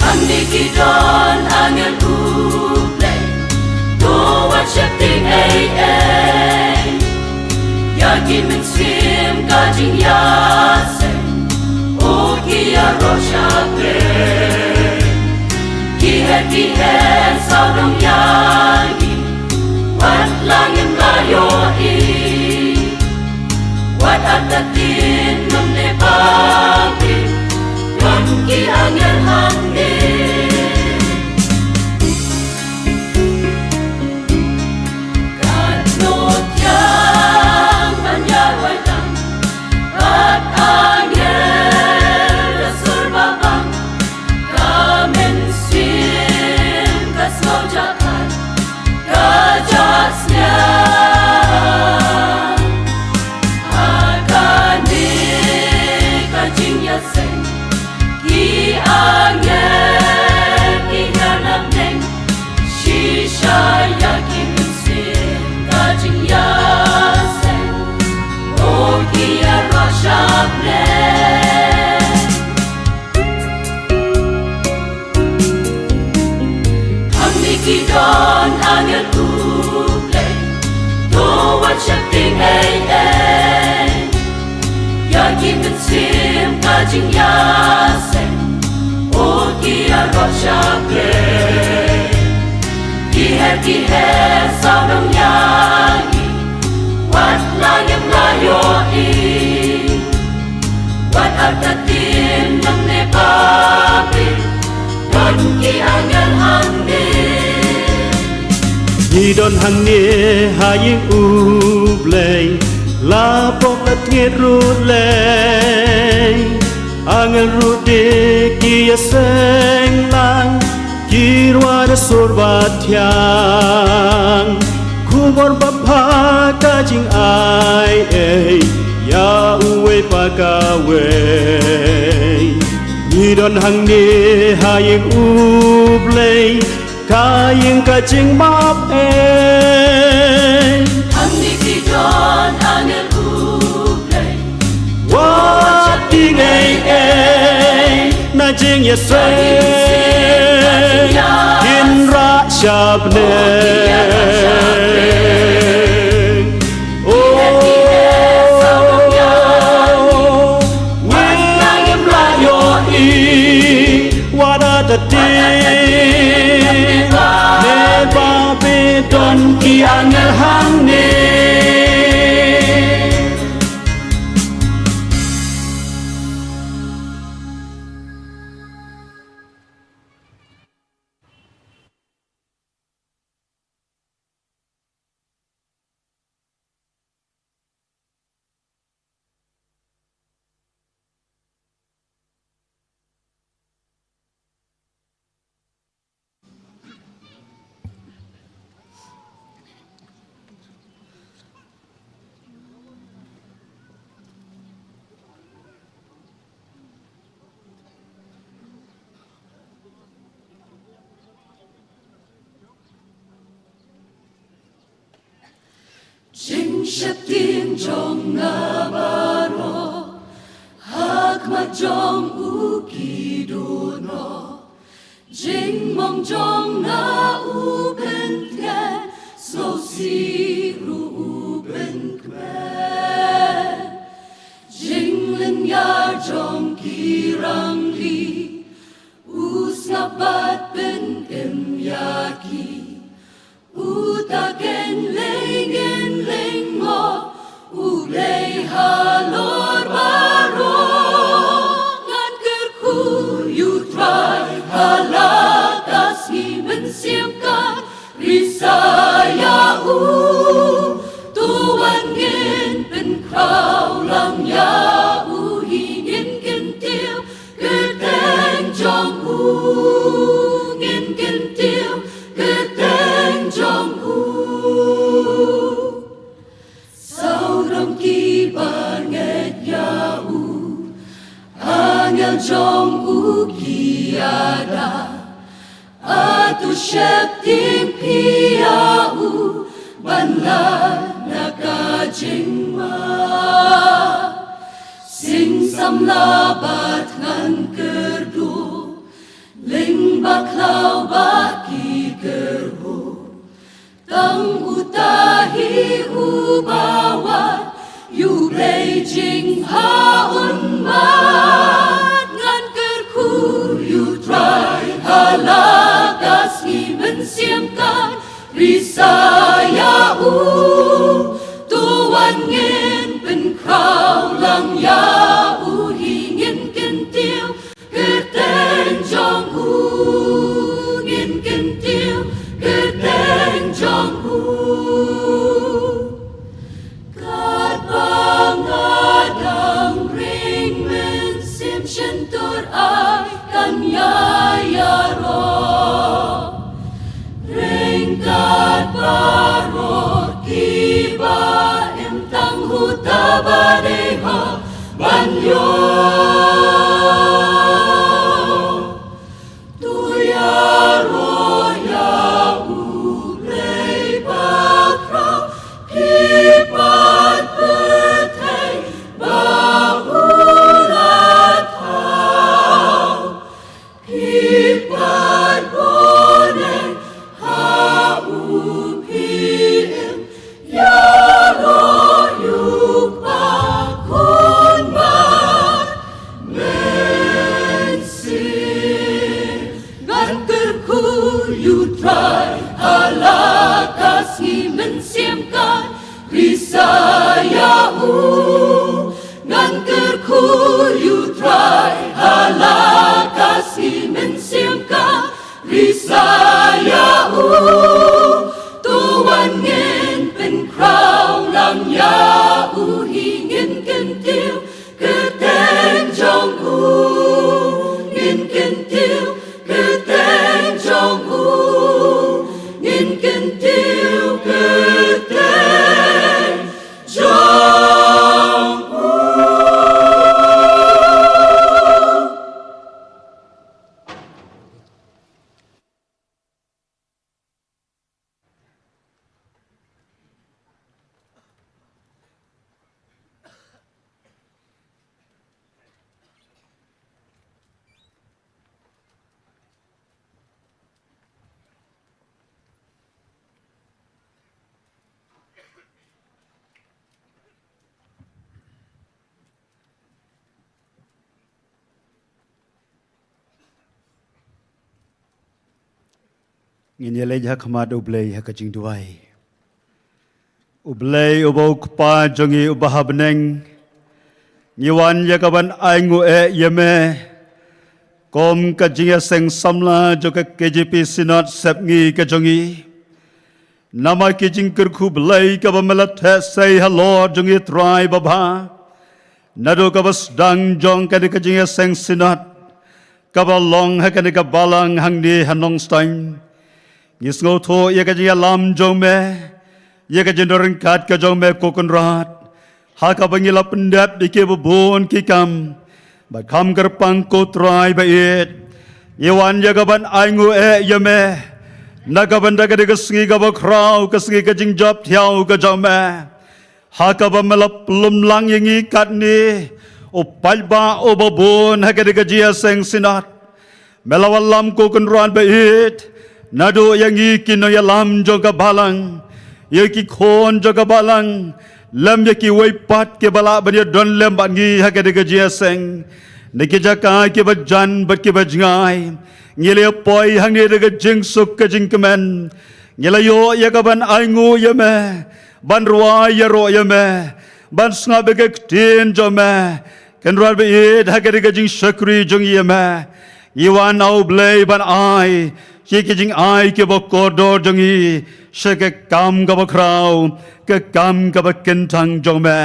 Hangni ki don angel ublay Tu wat syepting Yakin men sim kajing yasen O kia rosha pe Kihe sao dong yangi Wat langim layo i Wat atatin nung ne babi Yon ki angel hangni Kanot yang manyaway lang At angel surbabang Kamen sim kasno jakan Kajasnya Akani kajing yaseng Ki angel ki hanam neng Shisha yakin sim kajing yaseng O kia roshab neng Hamni ki don angel ublay Tu wat syepting Yakin men sim kajing yaseng O kia roshab neng Kihe sao dong yangi Wat langim layo i Wat atatin nang ne babi Don ki angel hangni Nhi don hang ne haying ublay La pok la tiet ru lay Angel ru de ki seng lang Kirwa da sorbatyak Kubor bapata jing ai Ya uwe pakawe Nidon hang ne haying ublay Kaying ka jing map Hang ni ki don angel ublay Wa ting Na jing ya seng In ra shab neng Ngim la yo i Wada ta di Ne babi don ki angel hang ni Chính sắp tiếng trong ngã bà rô hạc mà trong u kỳ đô nô chính mong trong ngã u bên thề sâu xì ru u bên kwe chính lên nhà trong kỳ răng đi u ngã bát bên em ya kỳ ta ken lên ngõ u lei ha lor baro ngan ker khu you try hala kasgi men siam ka risaya u tuan ngin pen krau lang ya u hi ngin ken tiêu ker teng trong u ngin ken tiêu ker teng trong sau đông kỳ ba nghe ya u angel trong u kiada atu shep tim pia u ban la naka jingma sing sam la bat ngan kerdu ling baklau ba ki kerhu tang utahi ubawat yu raging haun mat ngan kerku yu try halakas imen siam kan risaya u tuan ngin pen krau lang ya u hi ngin ken tiêu kerten jong u ngin ken tiêu kerten jong u kat bangadang ring men sim shentur ai kan ya ro ring kat barot kiba em tang huta badeha banyo Risaya u ngan kerku you try halakas imen siam ka risaya u tuan ngin pen krau lang ya u hi ngin ken tiêu kerten jong u ngin ken tiêu kerten jong u ngin ken tiêu kerten ngin yelej hakmat ublei hakajing duai ublei ubau kpa jongi ubahabneng ngiwan yakaban aingu yeme kom kajing seng samla joka KJP Synod sepngi kajongi nama kijing kerku blei kabamelat say hello jongi try baba nado kabas dang jong kadi kajing seng Synod kabalong hakani kabalang hangdi hanong stein Ngisngo tho ye ka jia lam jong me ye ka jendoren kat ka jong me kokon rat ha ka bangila pendap di ke bubun ki kam ba kam gerpang ko trai ba it ye wan ye ka ban aingu ye me na ka ban da ka de ka sngi ka ba krau ka sngi ka jing job thiau ka jong me hakaba melap lum lang yang ikat ni o palba o babon hakade gajia seng sinat melawalam ko kunruan bait nado yang ikino yalam joga balang yaki khon joga balang lam yaki waipat ke bala bania don lem bangi hakade gajia seng niki jaka ke bajan bat ke bajngai ngile poi hang ni de jing suk ke jing kemen ngile yo ya kaban aingu ya me ban ruwa ya ro ya me ban snga be tin jo me kan ruwa be id hakade gajing shakri jong ya me Iwan au blay ban ai ki jing ai ke bo koridor jong i shake kam ka bo krau ke kam ka bo kentang jong me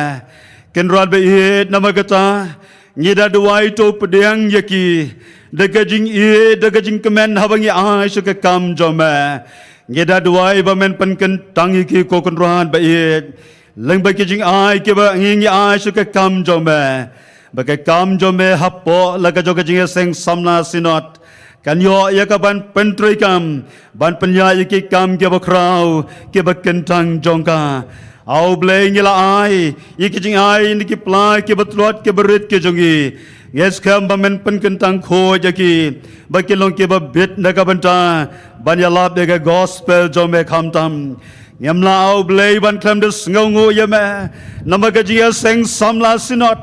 kan ruwa be id namagata ngida duai to pedang yaki daga jing kemen habangi ai suka kam jome ngida duai ba men pen kentang iki ko konruan ba it leng ba ki jing ai ke ba ngi ai suka kam jome ba ke kam jome hapo laga joga jing seng samna sinot kan yo ya ka ban pentroi kam ban penya iki kam ke ba krau ke ba kentang jongka au blay ngila ai iki jing ai niki plai ke betlot ke berit ke jongi yes kam bamen pen kentang kho jaki baki long ke ba bit naga banta ban ya lab de gospel jome kham tam yamla au blay ban klam de ngau yame namaga jia seng samla sinot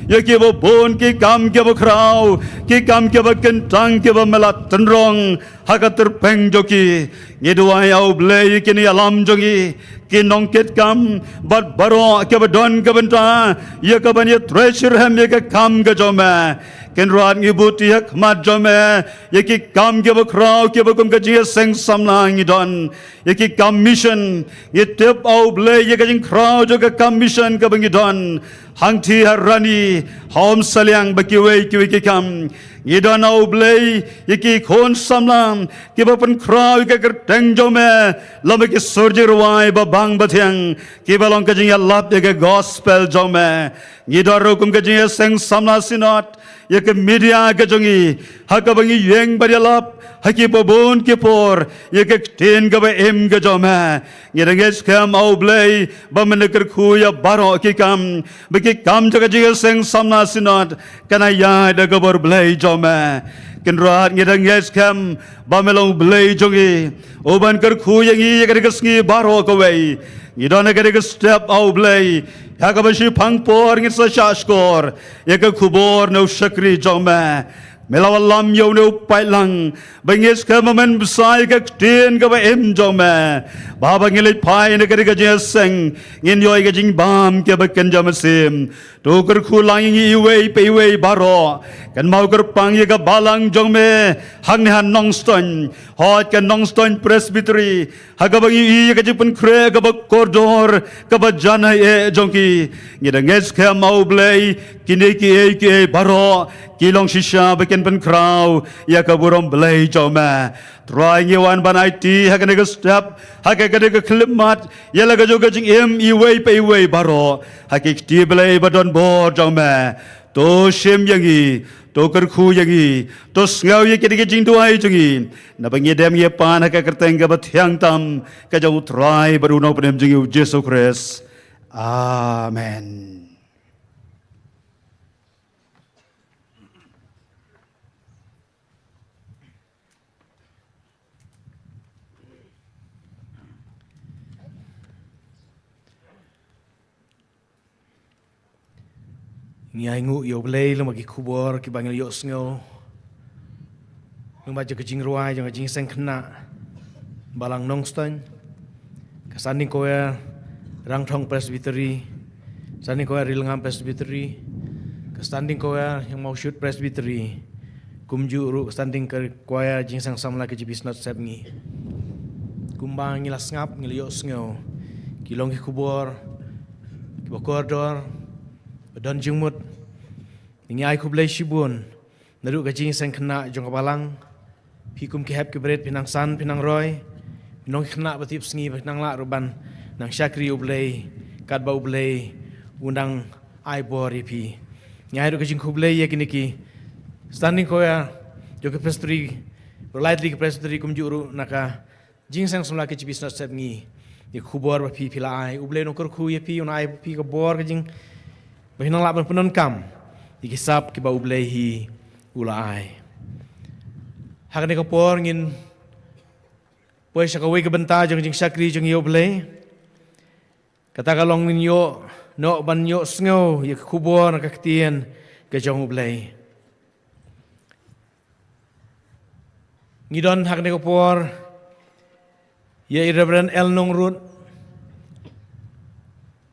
yaki bo bon ki kam ke ba krau ki kam ke ba kentang ke ba melat tenrong hakater peng joki ngeduai au blay kini alam jongi kinong ket kam bat baro ke badon ke benta ya ke ban ye treasure hem ye ke kam ke jome ken rat ngi buti hak mat jome ye ki kam ke bakrau ke bakum ke je seng samla ngi don ye ki kam mission ye tep au ble ye ke jing krau jo ke kam mission ke bangi don hang thi harani hom salyang bakiwe ki kam Ida na ublay, iki khon samlam, ki bapan kraw ke kerteng jome, lama ki surji ruwai babang batyang, ki balong ke jing lap de ke gospel jome, ida rukum ke jing seng samla sinot, ye ke media ke jongi, hakabangi yeng barialap, haki babon ke por, ye ke ten ke ba em ke jome, ida nges kam ublay, bameneker kuya baro ki kam, beki kam jaga jing seng samla sinot, kana ya de ke bor blay jome. Kenrat ngedang yes kam bamelong blay jongi oban ker khu yangi yakare kesngi baro kawai ngidona kare ke step au blay yakabashi pangpor ngit sa shashkor yaka khubor no shakri jome melawalam yo no pailang bangis kamamen besai ke tin ka ba em jome baba ngilit pai ne kare ke jeseng ngin yo ke jing bam ke ba ken jam sim to ker khu lang ngi wei pe wei baro kan mau ker pang ye ka balang jome hang ne han nong ston hot ke nong ston presbytery hagabangi i ke jipun kre ka ba koridor ka ba jana e jongki ngidang es ke mau blay kini ki baro kilong shisha beken pen kraw ya ka burom blay jome try ngewan ban IT hakane ke step hakane ke klimat ya la ga joga jing em i wei pe wei baro hakik ti blay badon bor jome to shem yangi to ker khu yangi to ngau ye ke jing duai jungi na bangi dem ye pan haka kerteng ga bathyang tam ka jau try baru no penem jingi Jesus Christ amen. Ngai ngu yo blay lo magi kubor ki bangil yo sngo lo baca kejing ruai jang kejing seng kena balang nongston kasanding koya rang thong presbytery sanding koya rilngam presbytery kasanding koya yang mau shoot presbytery kumju ru kasanding ke koya jing sang samla ke jibis not sebngi kumbang ngilas ngap ngil yo sngo kilong ki kubor ki bokordor Don jengmut ini ai kublai shibun naru gajing sang kena jong kabalang pikum ki hep ki bret pinang san pinang roy pinong kena batip sngi pinang la ruban nang syakri ublai kat ba ublai undang ai bori pi nyai ru gajing kublai ye kiniki standing koya jo ke presbytery lightly ke presbytery kum juru naka jing sang samla ke bisnas sep ngi ya khubor ba phi philai uble no kor khu ya phi un ai phi ka bor ka jing ba hinang la ban penon kam ikisap ki ba uble hi ulai hakne ka por ngin poi sakawai ka banta jong jing sakri jong yo uble kata kalong ngin yo no ban yo sngo ya khubor ka ktien ka jong uble ngidon hakne ka por ya Reverend El Nongrut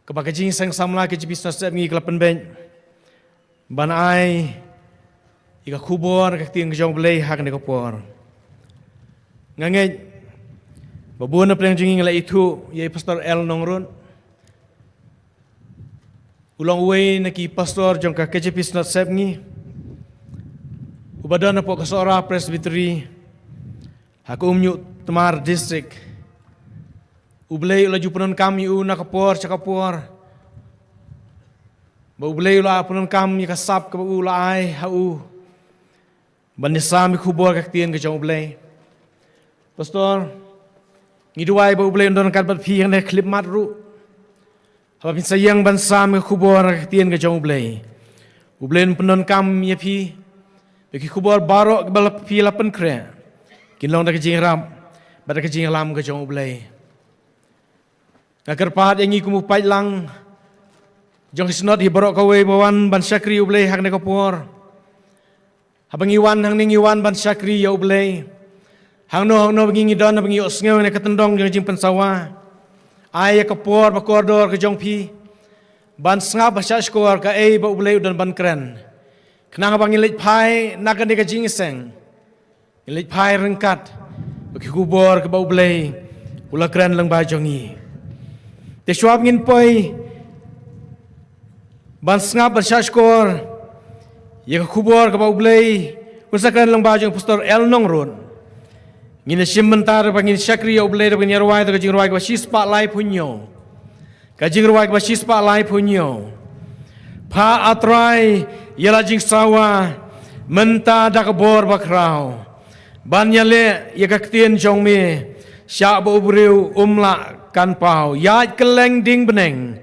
kapakajing sang samla ke bisnes sep ngi klapen ben ban ai ika khubor ka tiang jong blei hak ne ko por ngange babun na pleng jing la itu ya Pastor El Nongrut ulang wei na ki pastor jong ka ke bisnes sep ngi ubadan po ka sora presbytery hak umnyu Temar district ublay ula jupunan kami una kapor cakapor ba ublay ula punan kami kasap ka ula ai hau banisami khubor kaktien ka jong ublay pastor ngiduai ba ublay ndon kan bat phiang ne klip mat ru haba pin sayang bansami khubor kaktien ka jong ublay punan kami ya phi ki khubor barok bal phi lapen kre kinlong da ka jing ram ba da ka jing lam ka jong ublay Agar pahat yang iku mupai lang jong isnot hibarok kawe bawan ban syakri ublay hak ne kapor habang iwan hang ning iwan ban syakri ya ublay hang no bangi don bangi osngew ne katendong jong jing pensawa ay kapor ba koridor ke jong pi ban sngap ba skor ka ei ba ublay udan ban kren knang bangi lej pai nakan de ka jing seng lej pai rengkat ba ki kubor ke ba ublay ula kren lang ba jongi te swab ngin poi ban snga ban shashkor ye khubor ka ublay usakan lang bajong pastor El Nongrut ngin simmentar bangin syakri ublay bangin yarwai ka jingruai ka sispa lai punyo ka jingruai ka sispa lai punyo pa atrai yala jing sawa menta da ka bor bakrau ban yale ye ka ktien jong me sya bo ubriu umla kan pau yat keleng ding beneng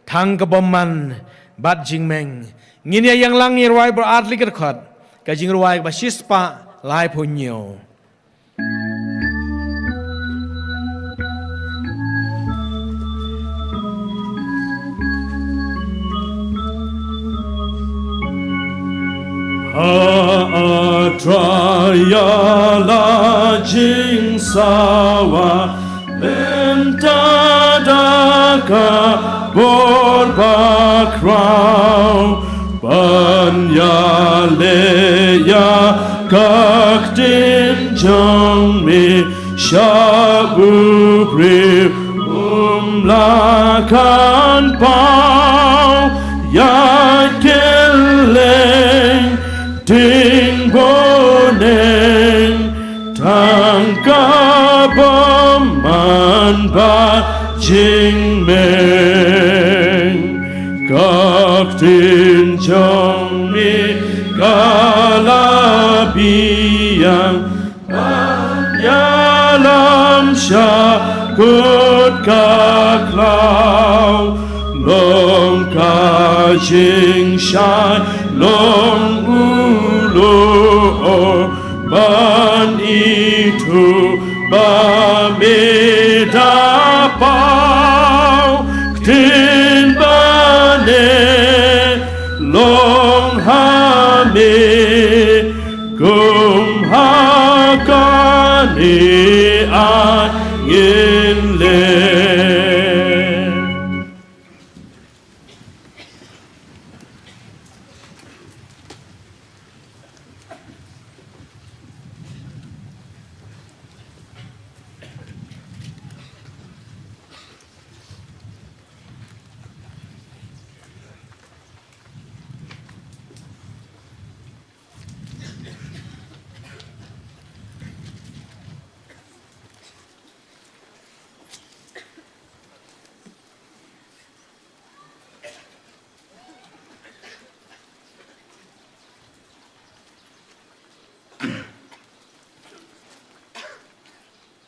thang kebaman bat jing meng nginia yang lang irwai berat liker khot ka jing ruai ba sispa lai punyo Atraya la jing sawa Bentadaka borbakrau Banyaleya kaktin jongmi Shabubri umlakan pau Yakileng ting boneng tangkabom man ba jing meng kaktin jong mi galabiyang yalam syakut kaklau long ka jing shai long ulo ban itu ba meda pau tin bane long hame gum hakani angin le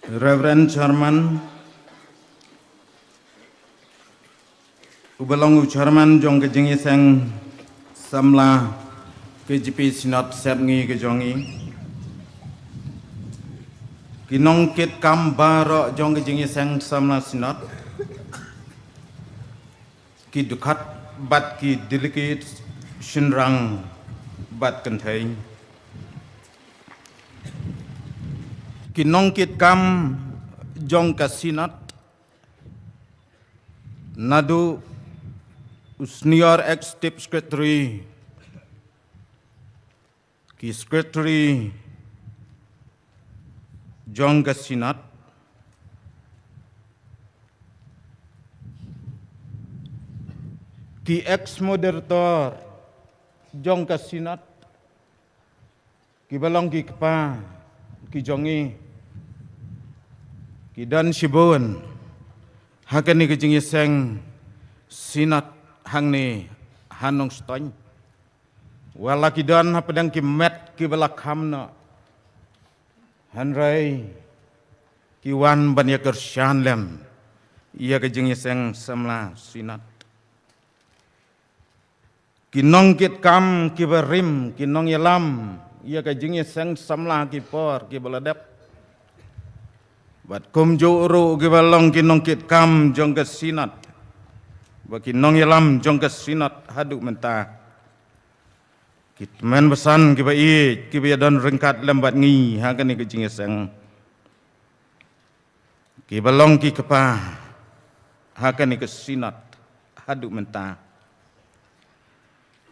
Reverend Chairman, Ubalong ucharman jong ke jingi sang samla KGP sinat sepngi ke jongi. Kinong kit kam baro jong ke jingi sang samla sinat. Ki dukat bat ki delicate shinrang bat kantai. Kinong kit kam jong ka sinat. Nadu Senior ex-Step Secretary ki Secretary Jong Kasinat ki ex-moderator Jong Kasinat ki balong ki kepa ki jongi ki dan shibun hakani ki jingi seng sinat hang ni hanong stoin wala ki dan hapadang ki met ki bala kamna hanrai ki wan ban yakar shanlem ia ki jingi seng samla sinat ki nong kit kam ki barim ki nong yalam ia ki jingi seng samla ki por ki baladep bat kum juru ki balong ki nong kit kam jong ke sinat baki nong yalam jong ke sinat haduk menta kit men besan ki bai ki dan rengkat lembat ngi ha kan ki jing sang ki balong ki kepa ha kan ki sinat haduk menta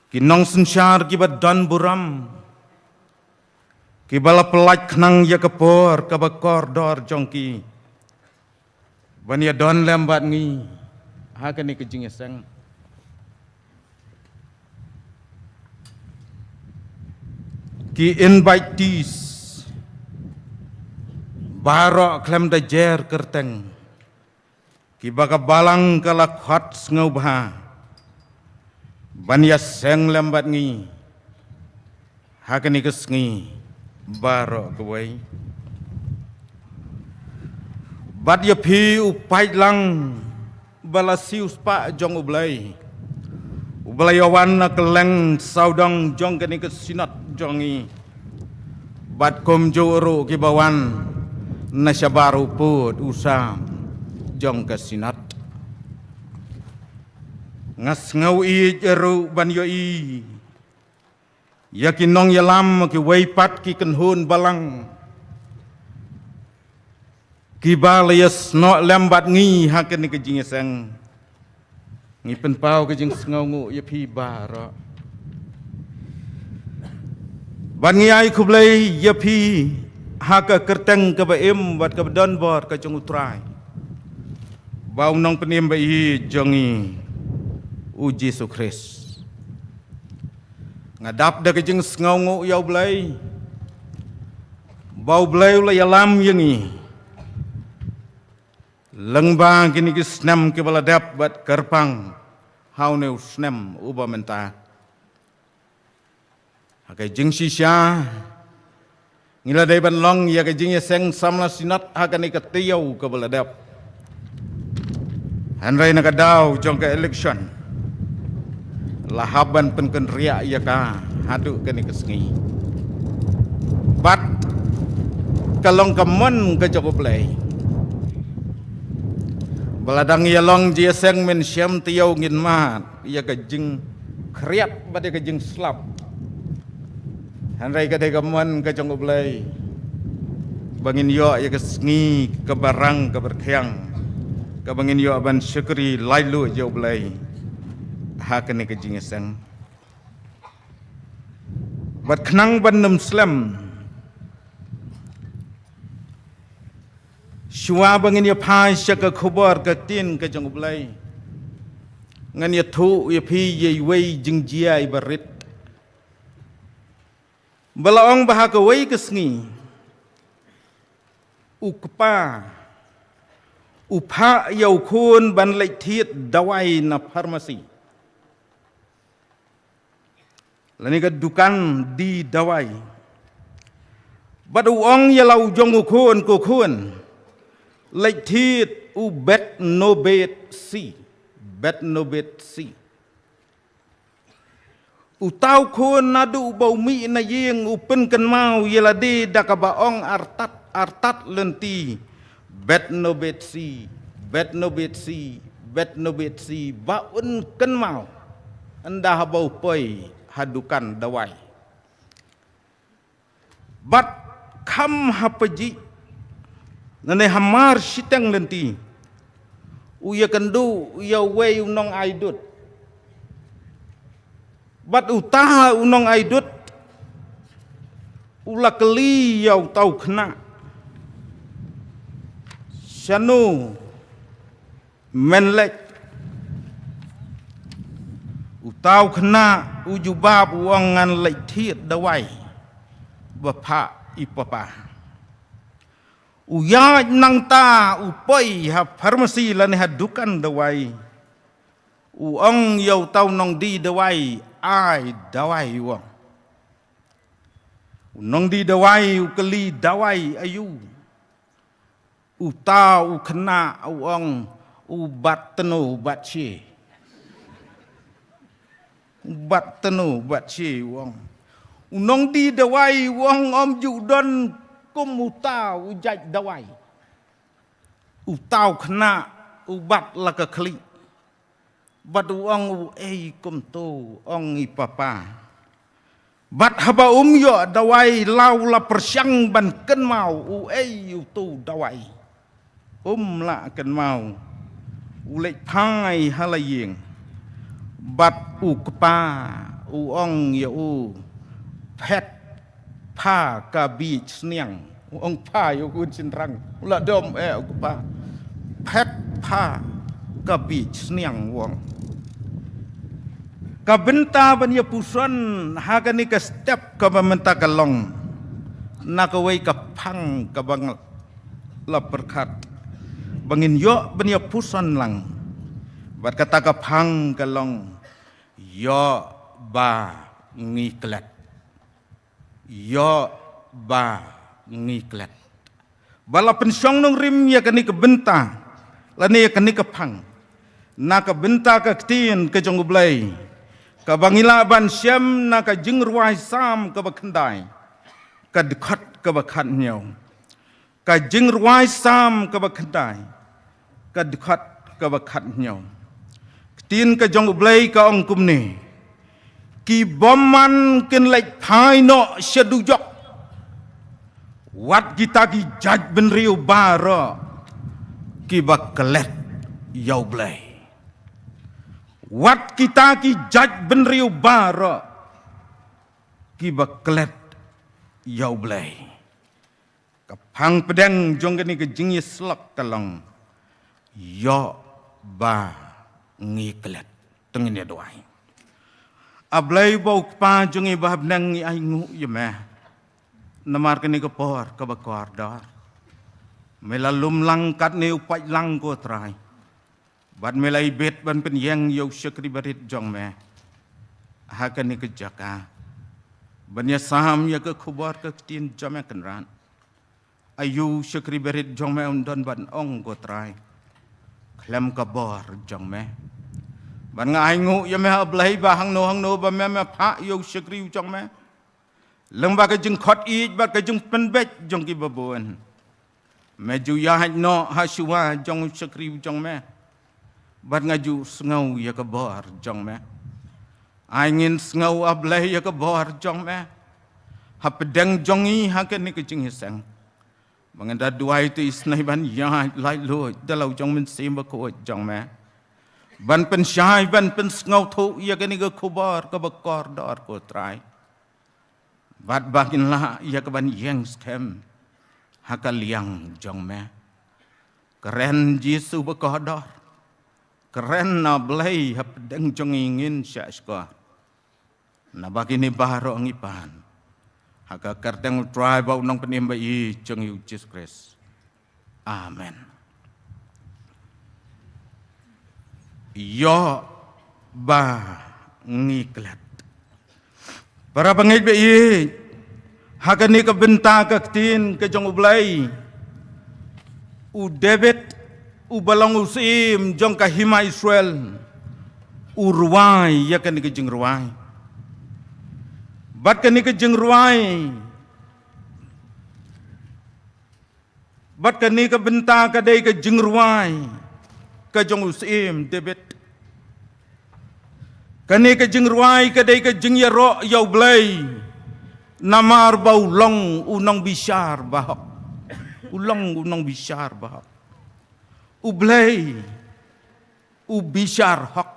ki nong sensyar ki dan buram ki bala pelaj knang ya kepor ka bakor dor jongki bania don lembat ngi ha kan ki jing sang ki invitees baro klem da jer kerteng ki baka balang kala khat ngau bha bania seng lembat ngi ha kan ki sngi baro kawai bad ya phi upai lang bala sius pa jong ublai ublayawan na keleng saudang jong kani ke sinat jongi bad kom joro ki bawan na syabaru put usam jong ke sinat ngas ngau i jeru ban yo i yakin nong yalam ki waipat ki kenhun balang ki balayas no lembat ngi haken ni kejing sang ngi penpau kejing sngongu ya pi bara ban ngi ai kublai ya pi haka kerteng ke baim bat ke don bor ke jong utrai bau nong penim bai jongi uji sukris ngadap da kejing sngongu ya blai bau blai la yalam yengi lengbang kini ki snem ki bala dap bat kerpang hau ne snem uba menta hakai jing sisya ngila dai ban long ya ka jing seng samla sinat hakani ka tiyau ka bala dap hanrai na ka daw jong ka election lahaban penken ria ya ka hadu kani ka sengi bat kalong ka mon ka joko play baladang yalong dia seng men syam tiau ngin mat ia ka jing kriat bade ka jing slap hanrai ka de ka mon ka jong oblai bangin yo ia ka sngi ka barang ka berkhyang ka bangin yo ban syukri lailu jo oblai ha ka ne ka jing seng bat khnang ban nam slam Shua bangin ya pai syaka khubar ka tin ka jong blai ngan ya thu ya phi ye wei jing jia ibarit balaong bah ka wei ka sngi ukpa upha yau khun ban lai thiet dawai na pharmacy lani ka dukan di dawai badu ong ya lau jong khun ko khun lai thiet u bet no bet si bet no bet si u tau khun nadu bau mi na yeng u pen kan mau yelade dakabaong artat lenti bet no bet si bet no bet si bet no bet si baun kan mau anda bau poi hadukan dawai bat kham hapaji nane hamar sitang lenti uya kendu uya wei unong aidut bat utaha unong aidut ula keli yau tau kena syanu menlek utau kena ujubab uangan lek thiet dawai bapa ipapa uya nang ta upoi ha farmasi lan hadukan dawai uang yau tau nong di dawai ai dawai uang nong di dawai ukeli dawai ayu utau kena uang ubat tenu ubat ci ubat tenu ubat ci uang nong di dawai uang om judon kum utau ujaj dawai utau kena ubat laka keli bat uang kum tu ong ipapa bat haba yo dawai lau la persyang ban ken mau tu dawai la ken mau ulek phai halayeng bat kepa ong yo pet pa ka bi sniang ong pa yo kun sinrang la dom kepa pet pa ka bi sniang wong kabenta banya puson hagani ka step ka bamenta kalong nakawai ka phang ka bang la perkat bangin yo banya puson lang bat kata ka phang kalong yo ba ngiklet yo ba ngiklet bala pensyong nong rim ya kani ka benta lani ya kani ka phang na ka benta ka ktin ka jong blai ka bangila ban syam na ka jingruai sam ka bakhandai ka dikhat ka bakhat nyau ka jingruai sam ka bakhandai ka dikhat ka bakhat nyau tin ka jong blai ka ong kumni ki bomman ken lek phai no shadujok wat kita ki jaj ben riu bara ki baklet yau blai wat kita ki jaj ben riu bara ki baklet yau blai kapang pedang jong ni ke jingye slak talong yo ba ngiklet tengene doai ablai bau pa jong i bahab nang i ai ngu yeme namar ke ni ke por ka bakor dar melalum langkat ne upai lang ko trai bat melai bet ban pen yang yo syakri barit jong me hakan ni ke jaka ban ya saham ya ke khubar ke tin jame kenran ayu syakri barit jong me undon ban ong ko trai klem ka bor jong me ban ngai ngu ya me ablai ba hang no ba me pha yo syakri jong me leng ba ke jing khot i ba ke jing pen bet jong ki babon me ju ya no ha shuwa jong syakri jong me bat ngaju sengau ya ke bor jong me angin sengau ablai ya ke bor jong me ha pedang jongi ha ke ni ke jing hisang manganda dua itu isnai ban ya lai lo dalau jong men sim ba ko jong me ban pen syai ban pen sengau thu ya ke ni ke khubar ke bakor dor ko trai bat bakin la ya ke ban yang skem ha ka liang jong me keren jisu bakor dor keren na blai hap deng jong ingin syashka na bagi ni baharo angipan haka karteng try bau nong penim bai jong yu Jesus Christ amen yo ba ngiklat para pangit bai haka ni ka benta ka tin ka jong blai u debit ubalang usim jong kahima Israel urwai ya kan ke jeng ruai bat kan ke jeng ruai bat kan ke benta ka dei ke jeng ruai ka jong usim debet kan ke jeng ruai ka dei ke jeng ya ro yau blai namar bau long unang bishar bahak ulang unang bishar bahak ublay ubishar hak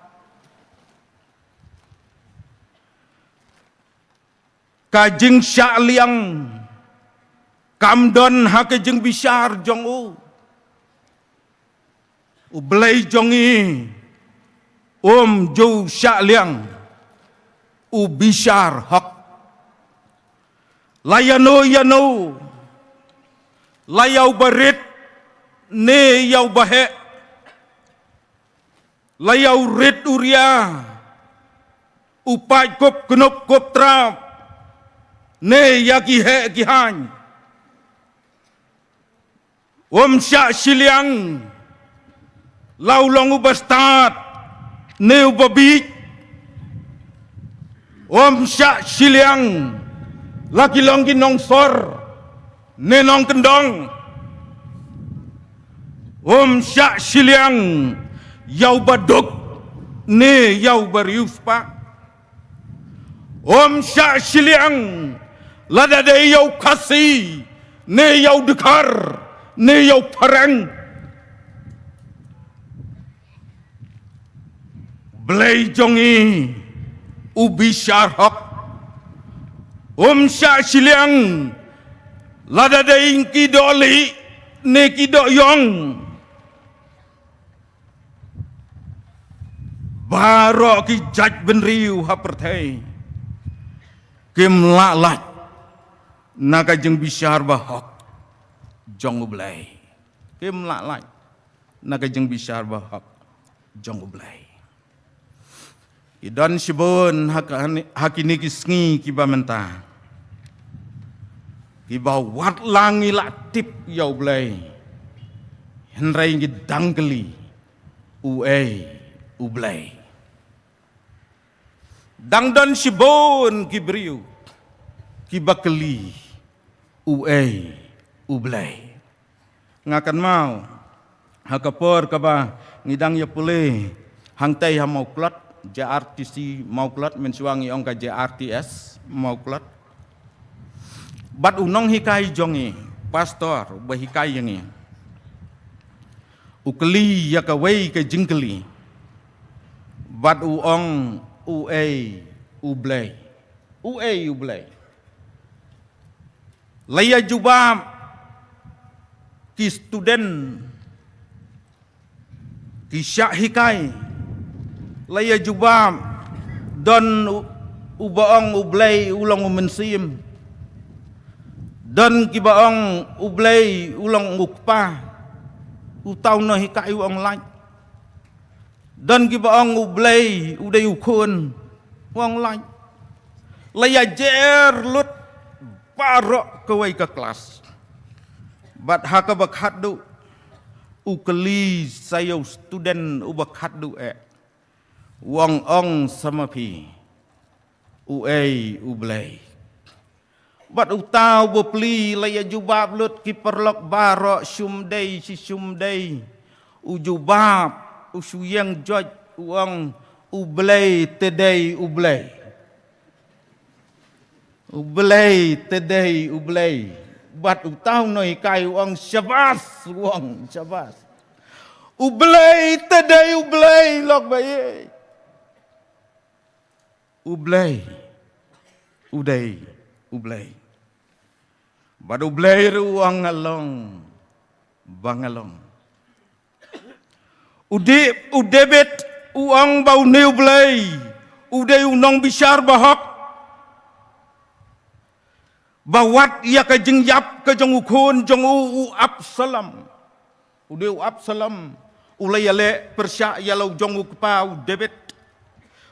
kajing syaliang kamdon hakajing bishar jong ublay jongi jo syaliang ubishar hak layano layau barit ne yau bahe layau rit uria upai kop kenop kop trap ne yaki he kihan sya siliang lau long ubastat ne ubabit sya siliang laki long kinong sor nenong kendong sya siliang yau baduk ne yau barius pa sya siliang lada de yau kasi ne yau dekar ne yau parang blai jongi ubi syarhak sya siliang lada de inki doli ne ki do yong baro ki jaj benriu hapertai kim lalat naga jeng bishar bahak jong ublai kim lalat naga jeng bishar bahak jong ublai idan sibon hakini kisngi kiba mentah kiba wat langi latip yau blai henrai ngi dangkeli ublai dangdon sibon kibriu kibakeli ublai ngakan mau hakapor kaba ngidang ya pule hangtai ha mau klat JRTC mau klat mensuangi ongka JRTS mau klat bat unong hikai jongi pastor bahikai yangi ukeli ya kawai ke jingkeli bat uong ublai laya jubam ki student ki syak hikai laya jubam don ubaong ublai ulang umensim dan kibaong ublay ulang ukpa utaw na hikai uang lain dan kibaong ublay uday ukun uang lain laya jer lut parok kawai ke kelas bat haka bakhadu ukeli sayo student ubakhadu uang ong samapi ublay bat utau bopli laya jubab lut ki perlok barok syumdei si syumdei ujubab usuyang joj uang ublai tedei ublai bat utau noi kai uang syabas ublai tedei ublai lok baye ublai badu blai ruang bangalong udebet uang bau neu blai udai unong bishar bahak bawat ia ka jeng yap ka jeng ukun jeng absalam udai absalam ulai ale persya yalau jeng ukpa udebet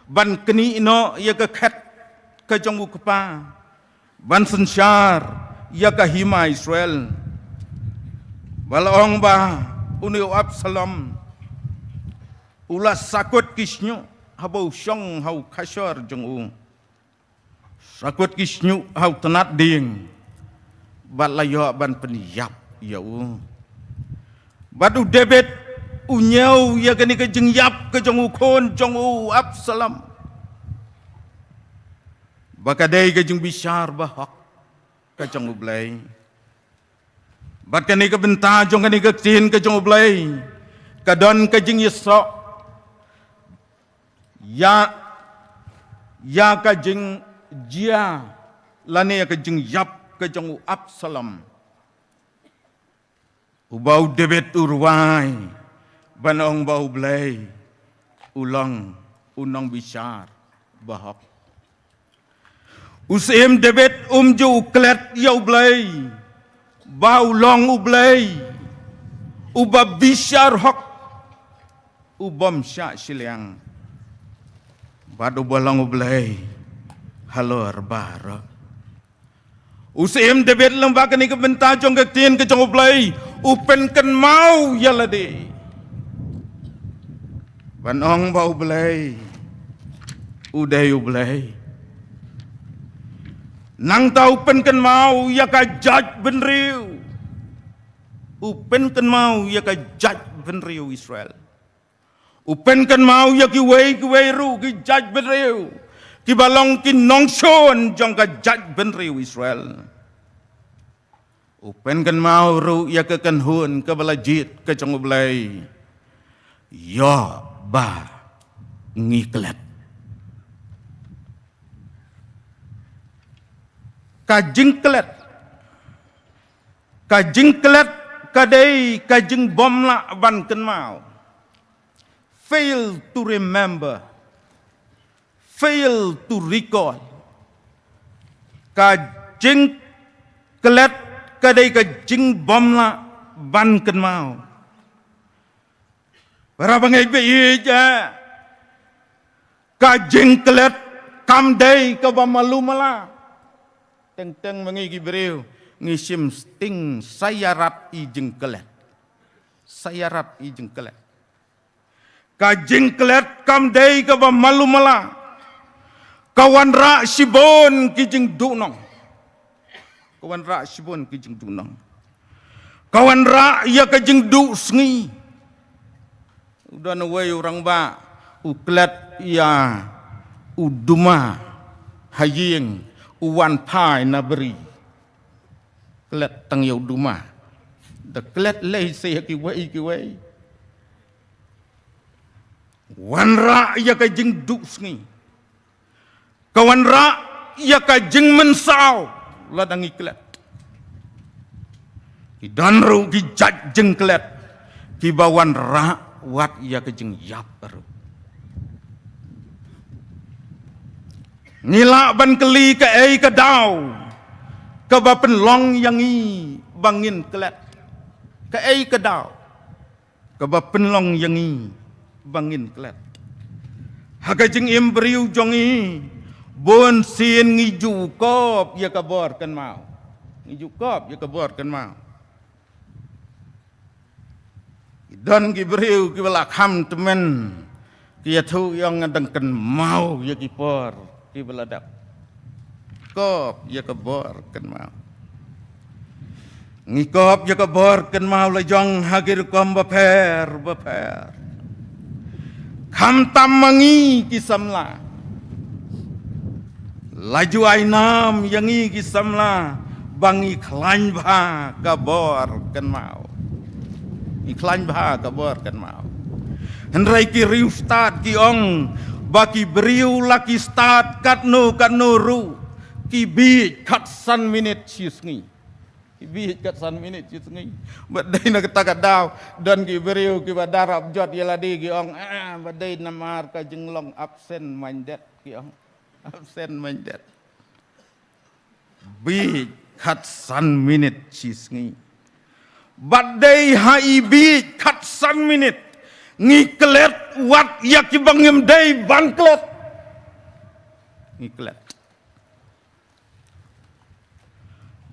ban keni ino ia ka khat ka jeng ukpa ban sensyar ya kahima Israel balaong ba uniu Absalom ulas sakut kisnyo habau syong hau kasar jong u sakut kisnyu hau tenat ding bat layo ban peniyap ya u batu debet unyau ya kani ke jeng yap ke jong u kon jong u Absalom bakadai ke jeng bishar bahak ke jong u blai bat kani ke benta jong kani ke tin ke jong u blai kadon ke jeng Yisra ya ka jeng jia lane ka jeng yap ka jeng Absalom ubau debet urwai banong bau blai ulang unang bishar bahak usim debet ju klet yau blai bau long ublai uba bishar hak ubam sya siliang badu balang ublay halor bara usim debet lembaga ni kebenta jong ketin ke jong ublay upen ken mau yalade banong ba ublay uday ublay nang tau pen ken mau ya ka judge benriu upen ken mau ya ka judge benriu Israel upen kan mau ya ki wei ru ki judge benriu ki balong ki nongson jong ka judge benriu Israel upen kan mau ru ya ke kan hun ke balajit ke jong ublai ya ba ngiklet kajing klet kadai kajing bom la ban kan mau fail to remember, fail to recall. Kajing kelet kadai kajing bom la ban ken mau. Para bangai be ja. Kajing kelet kam dai ka malu mala. Teng mangi gibreu ngisim sting sayarat i jeng kelet. Sayarat i jeng kelet. Kajing kelet kam day ka ba malu mala kawan ra sibon kijing dunong kawan ra sibon kijing dunong kawan ra ya kajing du sngi udah nawai orang ba uklet ya uduma haying uwan pai na beri klet tang ya uduma the klet lei se ki wei wan ra ya ka jing du sngi kawan ra ya ka jing mensau ladang iklet ki dan ru ki jat jeng klet ki bawan ra wat ya ka jing yap ru ngila ban keli ka ei ka dau ka ba pen long yang i bangin klet ka ei ka dau ka ba pen long yang i bangin klet hakajing embriu jongi bon sin ngiju kop ya kabor kan mau ngiju kop ya kabor kan mau dan gibriu ki balak ham temen ki thu yang ngadang kan mau ya kipor ki baladap kop ya kabor kan mau ngikop ya kabor kan mau la jong hagir kom baper kham tam mangi kisamla laju ainam yangi kisamla bangi klan bha kabor kan mau iklan bha kabor kan mau hendrai ki riu start ki ong baki beriu laki start kat no ru ki bi kat san minute chisngi bi kat san minute chisngi badai na kata daw dan ki beriu ki badarap jot yaladi ki ong badai namar ka jenglong absent minded ki ong absent minded bi kat san minute chisngi badai hai bi kat san minute ngiklet wat yak bangem dai bangklet ngiklet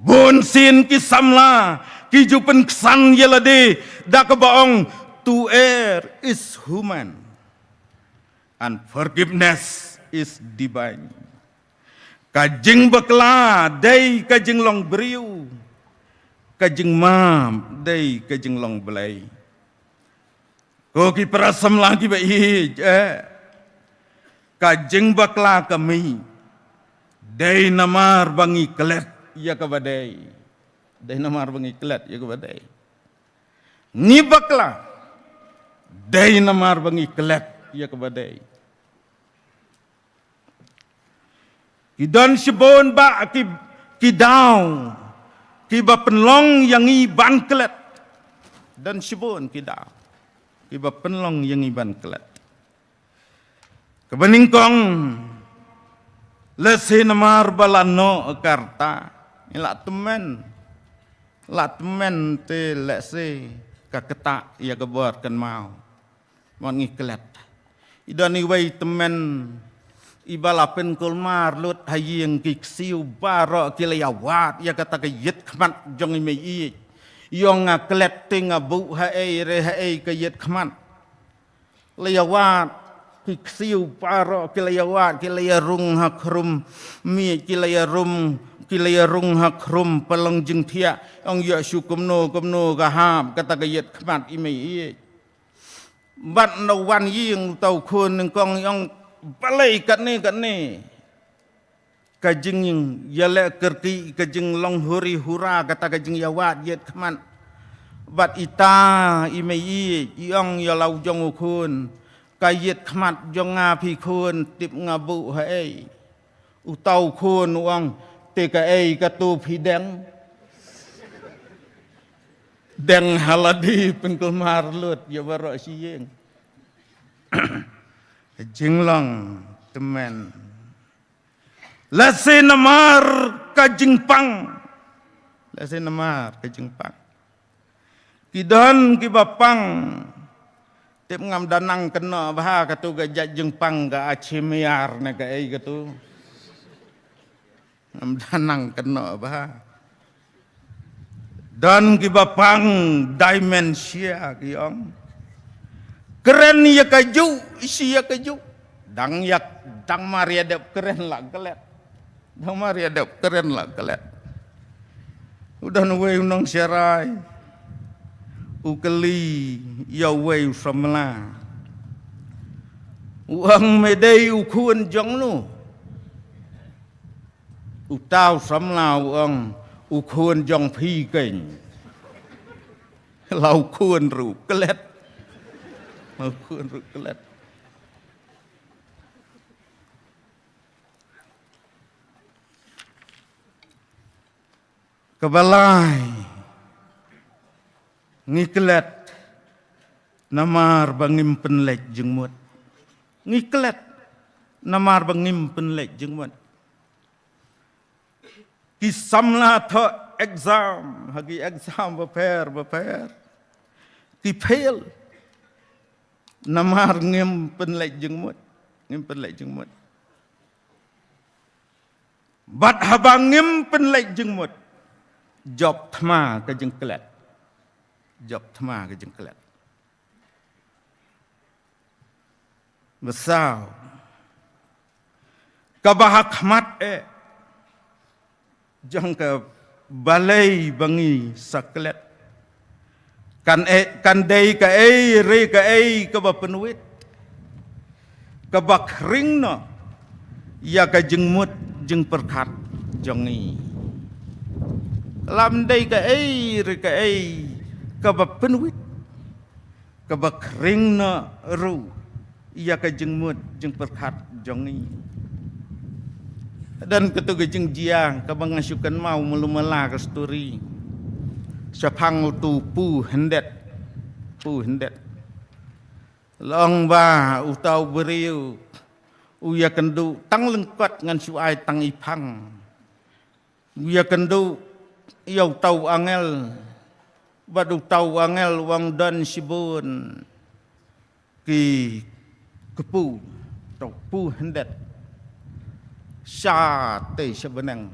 bon sin ki samla ki jupen ksan yelade da ka baong to err is human and forgiveness is divine. Kajing bakla day kajing long beriu, kajing mam day kajing long belai. Koki perasam lagi baik, kajing bakla kami, day namar bangi kelet ya kabadai, day namar bangi kelet ya kabadai. Ni bakla, day namar bangi kelet ya kabadai. Kidan sibon ba ki daw ki ba penlong yang iban kelet dan sibon ki daw ki ba penlong yang iban kelet kebeningkong lesi namar balano karta la temen te lesi ka ketak ya kebuat kan mau mon ngi kelet idan iwai temen ibalapen kulmar lut haying kiksiu baro kilayawat ya kata kayit khamat jong imei yong ngaklet ting abu hae re hae kayit khamat layawat kiksiu baro kilayawat kilayarung hakrum mi kilayarung hakrum palong jeng thia ong ya syukumno kahab kata kayit khamat imei bat no wan ying tau khun ning kong yong balai kat ni kajing yale kerki kajing long huri hura kata kajing yawat yet khaman bat ita imei yong yalau jong ukun kayet khamat jong nga phi khun tip ngabu hae utau khun wang te ka ei katu phi deng haladi penkulmar lut ya baro siyeng Jinglang temen lase namar kajingpang lase namar kajingpang kidan kibapang tip ngam danang kena bah katu gajak jingpang ga achimiar ne ga ei katu ngam danang kena bah dan kibapang dimensia kiong keren ya kaju, isi ya kaju. Dang Maria dep keren lah kelet. Dang Maria dep keren lah kelet. Udah nuwe unang syarai. Ukeli ya we samla. Uang medai ukun jong nu. Utau samla uang ukun jong phi keng. Lau kun ru kelet. Maupun rukelat. Kebalai ngikelat namar bangim penlek jengmut. Ngikelat namar bangim penlek jengmut. Kisamla tho exam, hagi exam prepare. Ki fail. Namar ngim penlek jengmut. Bat habang ngim penlek jengmut. Job thma ke jengkelat. Besar. Kabahak mat jang ke balai bangi saklet. Kan day ka re ka ka ba penuit ka ba kring no ya ka jengmut jeng perkat jongi lam day ka re ka ba penuit ka ba kring no ru ya ka jengmut jeng perkat jongi dan ketuga jeng jiang ka ba ngasukan mau melumala ka story Sapang tu pu hendet long ba utau beriu uya kendu tang lengkot ngan suai tang ipang uya kendu iau tau angel badu tau angel wang dan sibun ki kepu tau pu hendet sa te sebenang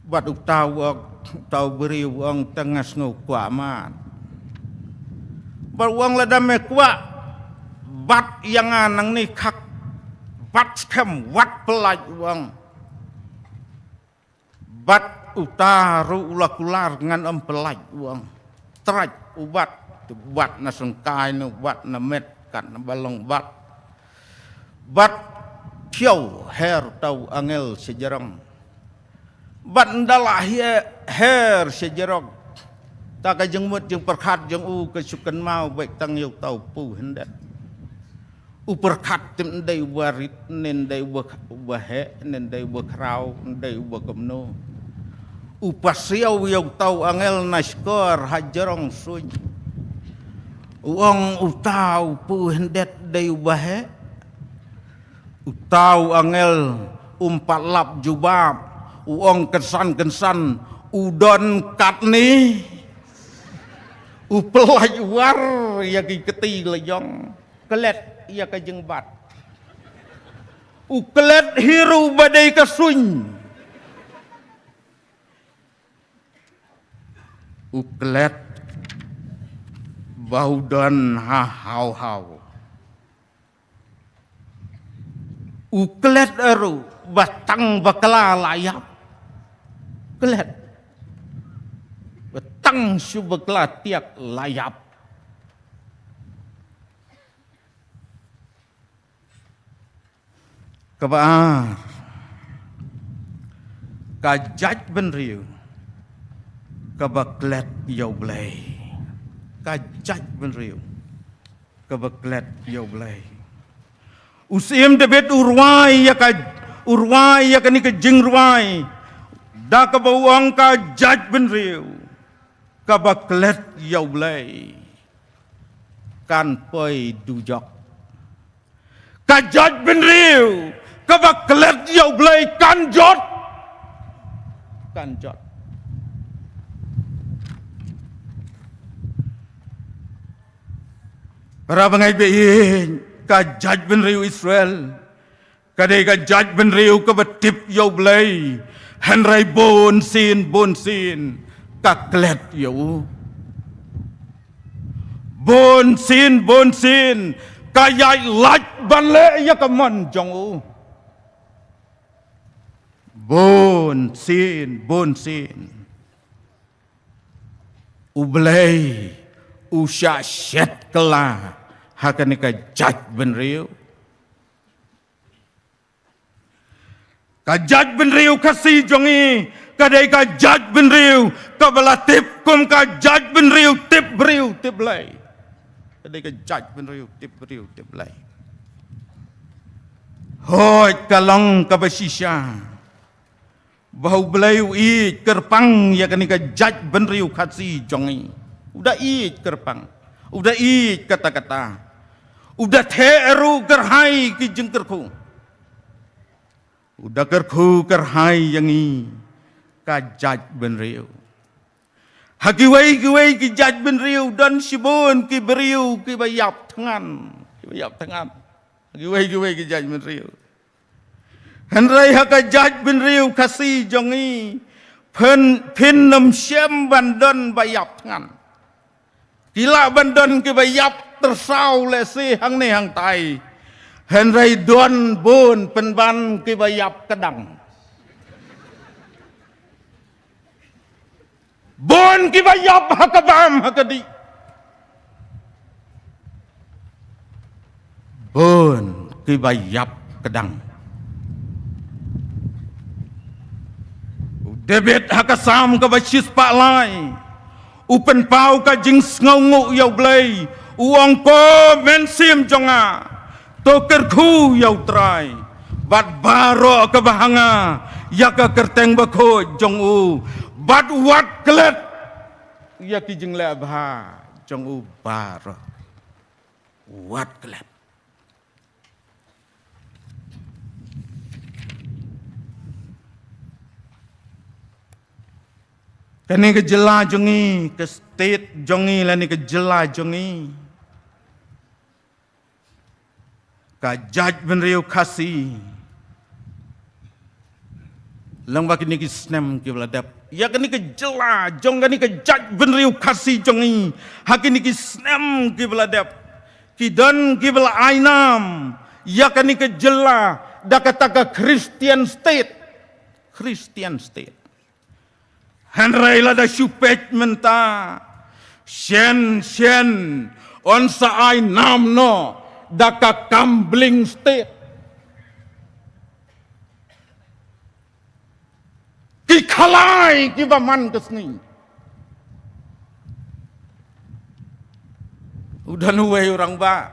badu tau beri uang tengah ngau kuaman. Beruang ladam kuat bat yang anang ni kak bat kem wat pelaj uang bat utaru ulakular ngan pelaj uang traj ubat bat na sengkai nu bat na met kat na balong bat kiau her tau angel sejarang bat ndalah her sejarang tak kajeng mut jeng perkat jeng kesukan mau baik tang yau tau pu hendak perkat tim dai warit nen dai wahe nen dai wakrau dai wakamno upasiau yau tau angel naskor hajarong suj uang utau pu hendak dai wahe utau angel umpat lap jubab uang kensan udon kat ni upelaj war ya ki keti lejong kelet ya kajeng bat kelet hiru badai kasuny kelet bau dan hau kelet eru batang bakala layap kelet batang subakla tiak layap kebaar kajaj benriu kabaklet yau blai kajaj benriu kabaklet yau blai usim debet urwai ya kani ke jing ruai da kabawang kajaj benriu kabaklet yau blai kan poi dujok kajaj benriu kabaklet yau blai kanjot para bangai bein kajaj benriu Israel kadai kajaj benriu kabatip yau blai henrai bon sin kaklet yau bon sin kayai laj banle ya kaman jong bon sin ublay usya shet kala hakani kajaj benriu kasih jongi kadai kajaj benriu kabalatip kum kajaj benriu tip lay kadai kajaj benriu tip lay hoi kalong kabasisya bau belayu i kerpang ya kani kajaj benriu kasih jongi udah i kerpang udah i kata-kata udah teru gerhai ki jengkerku udah kerku kerhai yang i kajaj benriu hakiwai ki jaj benriu dan sibun ki beriu ki bayap tangan hakiwai ki jaj benriu henrai hakajaj benriu kasih jongi pin nam syam bandon bayap tangan kila bandon ki bayap tersau lesi hang ni hang tai henrai don bun penban ki bayap kedang bon ki bayap hakabam hakadi bon ki bayap kedang debet hakasam ka basis pak lai upen pau ka jing sngongu yau blai uang ko mensim jonga toker khu yau trai bat baro ka bahanga ya ka kerteng bako jong bat wat klet ya ki jing le bha jong baro wat klet kani ke jela jongi ke state jongi lani ke jela jongi kajaj benriu kasih lang baki ni ki snem ki bladap ya kani ke jela jong kani ke jaj benriu kasih jongi hakini ki snem ki bladap Kidan kibel ainam yakani ke jela da kata Christian state. Christian state. Henry la da syupet menta. Shen on sa ainam no da ka gambling state. Ki khalai ki baman kesni. Udah nuwe orang ba,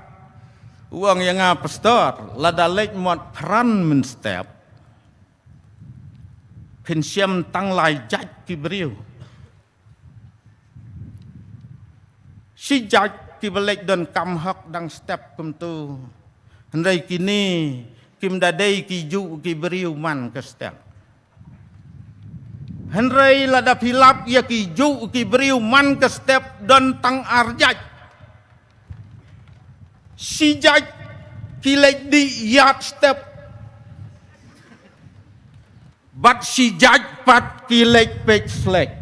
uang yang pastor, lada lek mod peran menstep, pensiam tang lai jaj ki beriu, si jaj ki belek dan kam hak dang step kum tu, hendai kini kim dadai ki ju ki beriu man ke step, hendai lada pilap ya ki ju ki beriu man ke step dan tang arjaj. Si jaj kilek di yard step. But si jaj pat kilek page flag.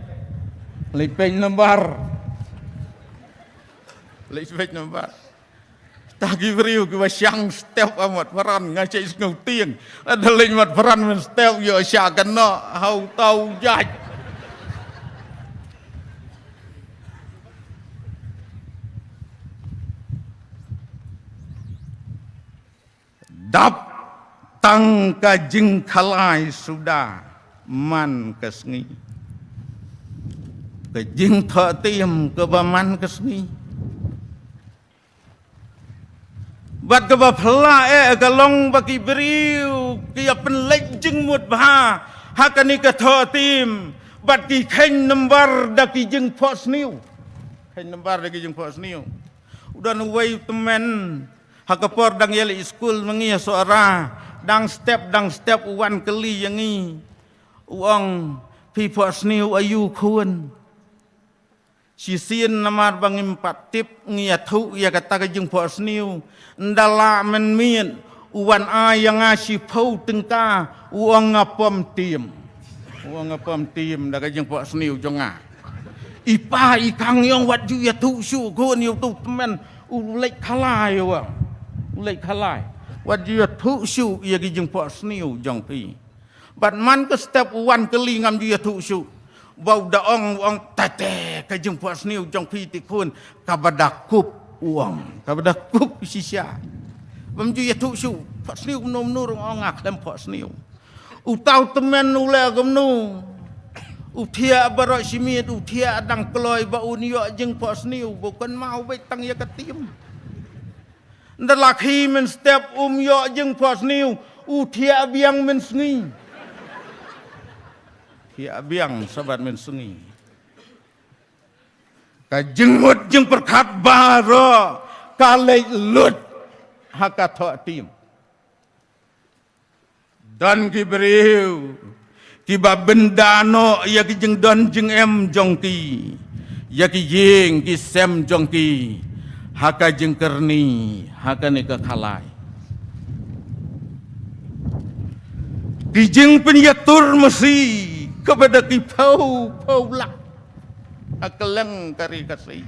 Lek page number. Lek page number. Tagi beriu ke syang step amat peran ngacai sengau tiang. Ada lek mat peran men step yo syakan no hau tau jaj. Dap tang ka jing khalai sudah man kesngi. Ke jing tha tiam ke baman kesngi. Bat ke ba phla ke long baki beriu ki apen lek jing mut bha hakani ke tha tim bat ki khen number da ki jing pos niu. Khen number da ki jing pos niu. Udah nuwai temen hakapor dang yeli school mengia suara dang step uan keli yangi uang people sniu ayu kun si sin namar bangim patip ngia thu ya kata ke jeng po sniu ndala men mien uan a yang si phau tengka uang ngapom tim da ke jeng po sniu jonga ipa ikang yang wat ju ya thu su kun yu tu temen ulek khalai wa lek khalai wat dia thu su ia ki jeng po sniu jong pi bat man ke step wan keli ngam dia thu su bau daong wang tate ke jeng po sniu jong pi ti kun kabadakup uang kabadakup sisia bam dia thu su po sniu nom nur ong ngak lem po sniu u tau temen nu le gam nu u thia barok simit u thia dang kloi ba un yo jeng po sniu bukan mau bai tang ya katim Ndalaki men step yo jeng pos niu utia biang men sengi. Tia biang sabat men sengi. Ka jengmut jeng perkat baro kalek lut hakato tim. Dan ki beriu ki ba bendano ya ki jeng don jeng em jongki. Ya ki jeng ki sem jongki. Haka jengkerni, haka nika khalai. Kijeng penyatur mesi kepada kipau lak. Akeleng kari kasih.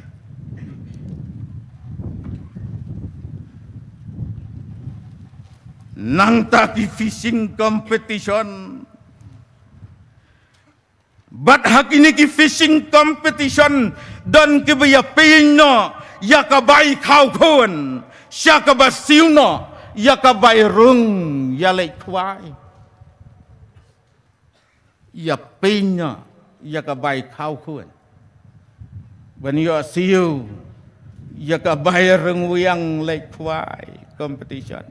Nang taki fishing competition. Bat hakini ki fishing competition dan kibaya pino. Ya kabai kau kun, ya kabai siuno, ya kabai rung, ya lek kwai, ya pinya, ya kabai kau kun. When you siu, ya kabai rung yang lek kwai competition.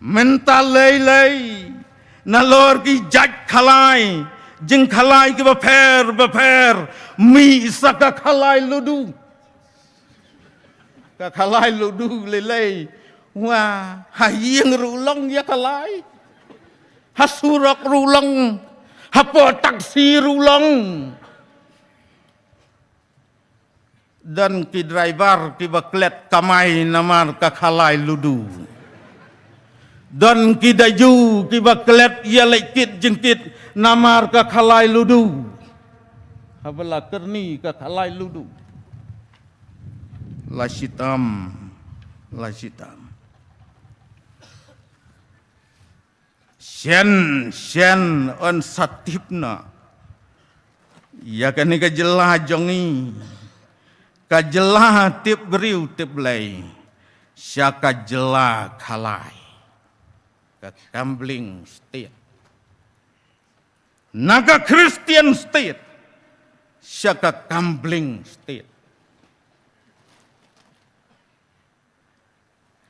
Mental lei, nalor ki jaj khalai. Jeng khalai ke beper mi saka khalai ludu ka khalai ludu lelei wah hayeng rulong ya khalai hasurak rulong hapo taksi rulong dan ki driver ki baklet kamai namar ka khalai ludu dan ki daju ki baklet ya lekit jengkit namar ka khalai ludu habala kerni ka khalai ludu Lashitam. Shen on satipna. Ya kan ni kejelah jongi. Kejelah tip beriu tip lay. Syaka jelah kalai. Ke gambling state. Naga Christian state. Syaka gambling state.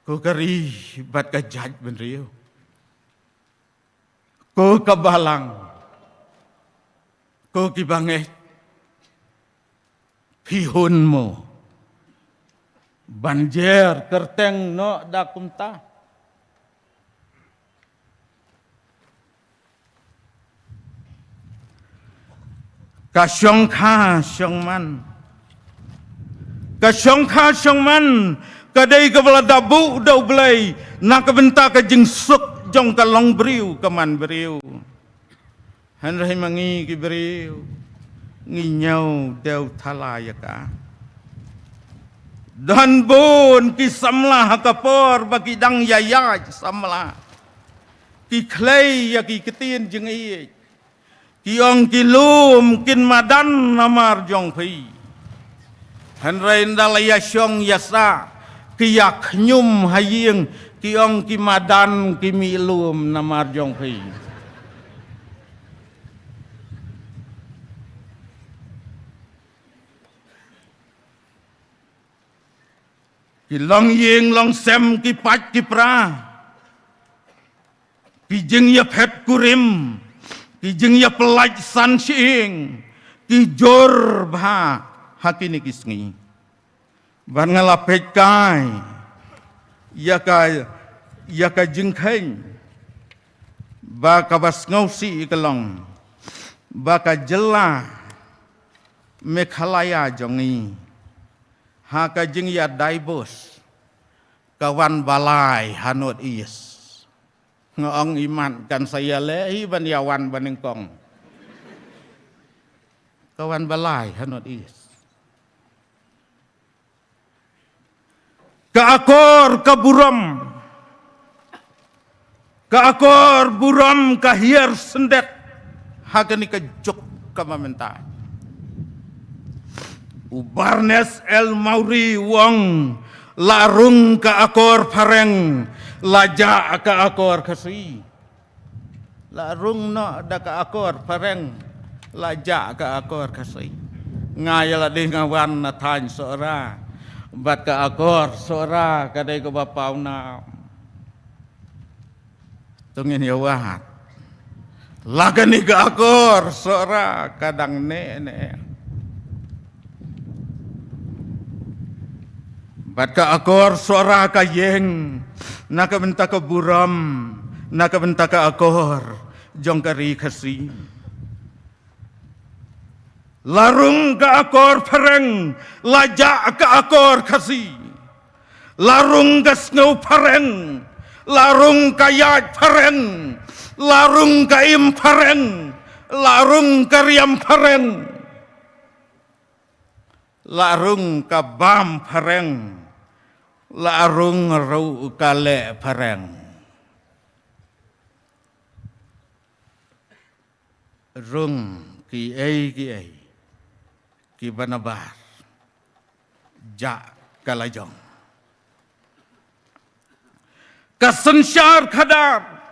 Ko kari bat ka jaj ben riu. Ko kabalang. Ko kibanget. Pihun mo. Banjer kerteng no dakumta. Kasyong ka syong man. Kasyong ka syong man. Kadai kepala dabu dau belai. Nak kebenta ke jengsuk jong kalong beriu keman beriu. Hanrai mangi ki beriu. Nginyau dau thalaya ka. Dan bon ki samlah kapor bagi dang yaya samlah. Ki klei ya ki ketin jeng i. Ki ong ki lum kin madan namar jong pi. Hanrai ndalaya syong yasa. Kiyak nyum haying kiong kimadan kimilum namar jong pi. Kilong ying long sem kipat kipra. Kijeng ya pet kurim. Kijeng ya pelaj san siing. Kijor bah hakini kisngi. Ban ngalapet kai, ya ka jengkeng, ba kabas ngausi ikelong, ba ka jela, mekhalaya jongi, ha ka jeng ya daibos, kawan balai hanut is, ngong iman kan saya lehi ban yawan banengkong, kawan balai hanut is. Keakor keburam, keakor buram kahir sendet, hakani kejuk kamamenta. Ubarnes el Mauri wong, larung keakor pareng, laja keakor kasih. Larung no da keakor pareng, laja keakor kasih. Ngayala di ngawan nathan seorang. Bat ka akor sora kadai ko bapau na tungin yawat lagani ka akor sora kadang ne bat ka akor sora ka yeng nakabenta ka buram nakabenta ka akor jong kari kasi larung ka akor pareng, laja ka akor kasi. Larung ka snow pareng, larung ka yad pareng, larung ka im pareng, larung ka riam pareng, larung ka bam pareng, larung rau ka le pareng. Rung ki ai. Ki banabar ja kalajong kasensyar khadar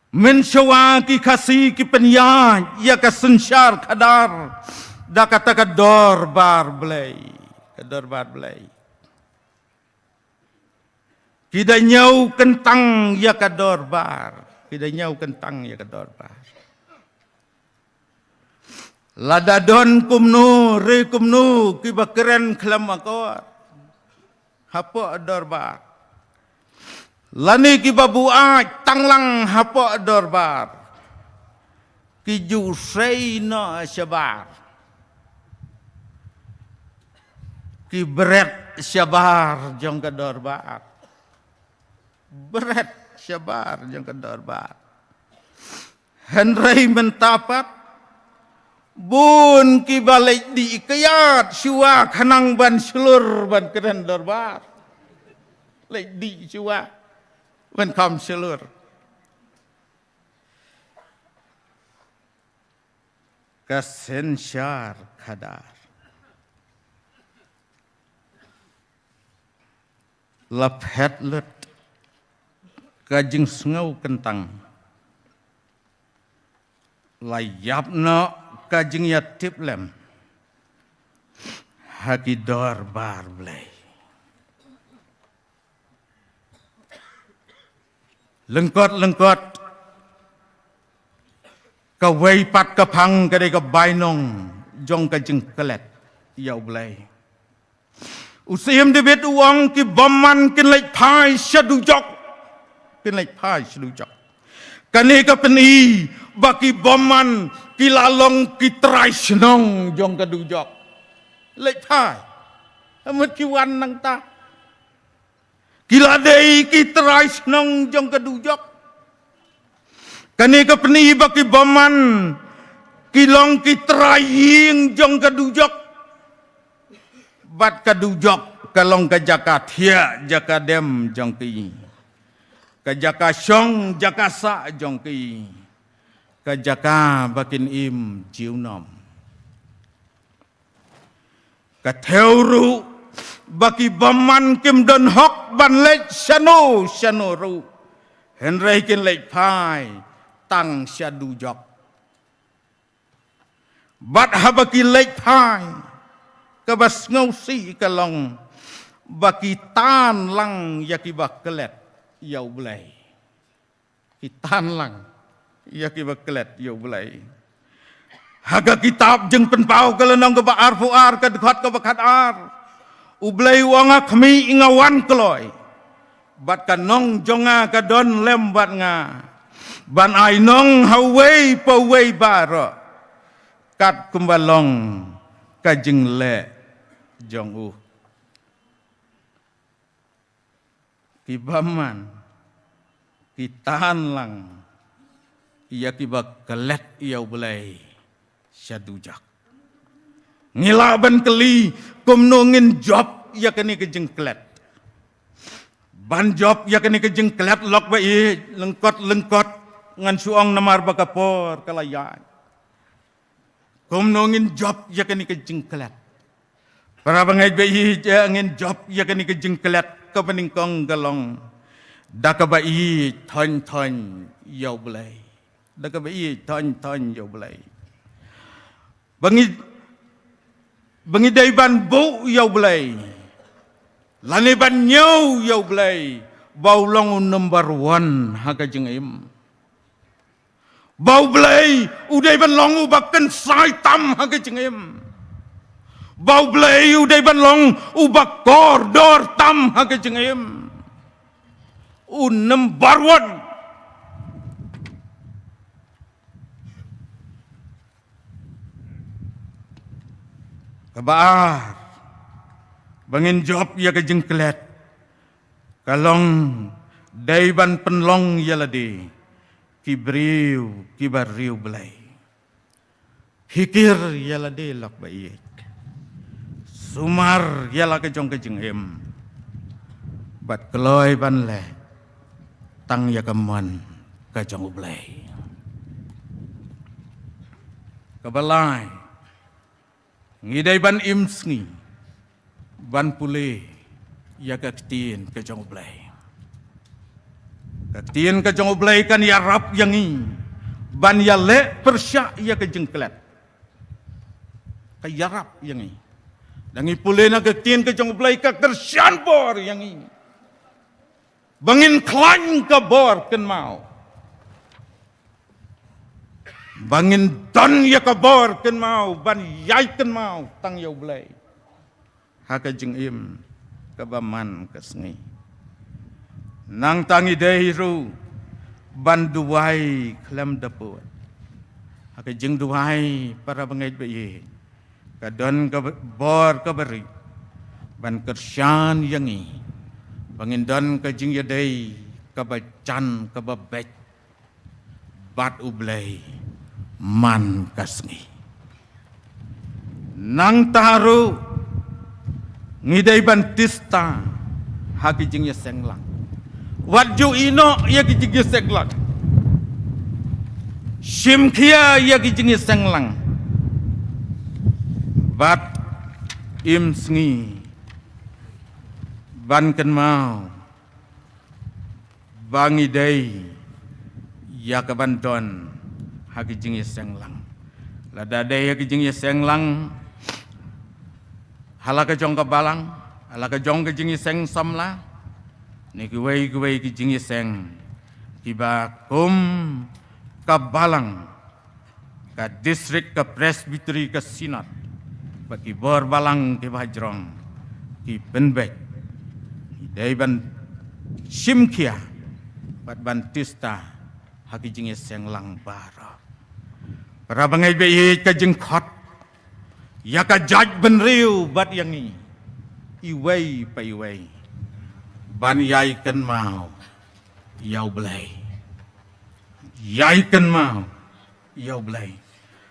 mensyawa ki kasi ki penya ya kasensyar khadar da kata kador bar blai kita nyau kentang ya kador bar Ladadon kumnu, re kumnu, kibakeren kelamakor. Hapo dorbar. Lani kibabuat, tanglang hapo dorbar. Kiju no syabar. Kibret syabar jong ke dorbar. Bret syabar jong ke dorbar. Henry mentapat Bun ki balik di ikayat syua kanang ban selur ban keren darbar. Lek di syua ban kam selur. Kasen syar kadar. Laphet lut kajing sengau kentang. Layap no kajing yatip lem hakidor bar blay lengkot kawai pat kapang kadai ka bainong jong kajing kelet yau blay usim debet uang ki baman kin lek pai shadu jok kane ka peni baki baman kilalong kitrai senong jong kadujok lek pai amat kiwan nang ta kiladei kitrai senong jong kadujok kane ka peni baki baman kilong kitrai ying jong kadujok bat kadujok kalong ka jakathia jakadem jong ki kajaka syong jakasa jong ki kajaka bakin im jiu nom katheuru baki baman kim don hok ban lek shano ru henrei kin lek pai tang shadu jok bat habaki lek pai kabas ngau si kalong baki tan lang yakibak kelet yau belai kitan lang yakibak kelet yau belai haga kitab jeng penpau kelenong ke baar fuar ke dekat ke bakat ar ublai wanga kami ingawan keloi bat kanong jonga ke don lembat nga ban ai nong hawai pawai baro kat kumbalong kajeng le jong u kibaman kitahan lang ia kibak kelet iau belai syadujak ngilaban keli kumnungin job ia kini kejeng kelet ban job ia kini kejeng kelet lok bai lengkot ngan suong namar bakapor kalayan kumnungin job ia kini kejeng kelet para bangai bai angin job ia kini kejeng kelet kepeningkong galong dakabai ton yau belai dakabai ton yau belai bangi daiban bu yau belai lani ban nyau yau belai bau long number 1 haga jengim bau belai udai ban long ubakan sai tam haga jengim bau belai udai ban long ubak kordor tam haga jengim number 1 kabar bangin job ya kejeng kelet kalong daiban penlong yalade kibariu belai fikir yalade lak baik sumar yala kejong kejeng em bat keloi ban le tang ya kaman kejong belai kabalai ngidai ban imsngi ban pule ya kaktin kejong belai kaktin kejong belai kan ya rap yangi ban ya le persya ya kejeng kelet kayarap yangi dangi pule na kaktin kejong belai ka kersian bor yangi bangin klan ka bor ken mau bangin don ya ka bor ken mau ban yai ken mau tang yau belai haka jeng im kabaman kesngi nang tangi deiru ban duai klem dapur haka jeng duai para bangait bayi kadon ka bor ka beri ban kersian yangi bangin don ka jeng yadai ka bacan ka babet bat ublai man kasngi nang taru ngidai bantista haki jing ya senglang wadju ino ya ki jing ya senglang shimkia ya ki jing ya senglang bat im sngi ban kan mau bangi dai ya ka banton haki jing ya senglang lada dai ya ki jing ya senglang halaka jong ka balang halaka jong ka jing ya seng samla ni kuwei ki jing ya seng tiba kum ka balang ka distrik ka presbytery ka sinat bagi bor balang ke bajrong ki penbek dai ban shimkia bat bantista haki jing seng lang bara para bangai be ka jing khot ya ka jaj ben riu bat yang ni iwei pa iwei ban yai kan mau yau blai yai kan mau yau blai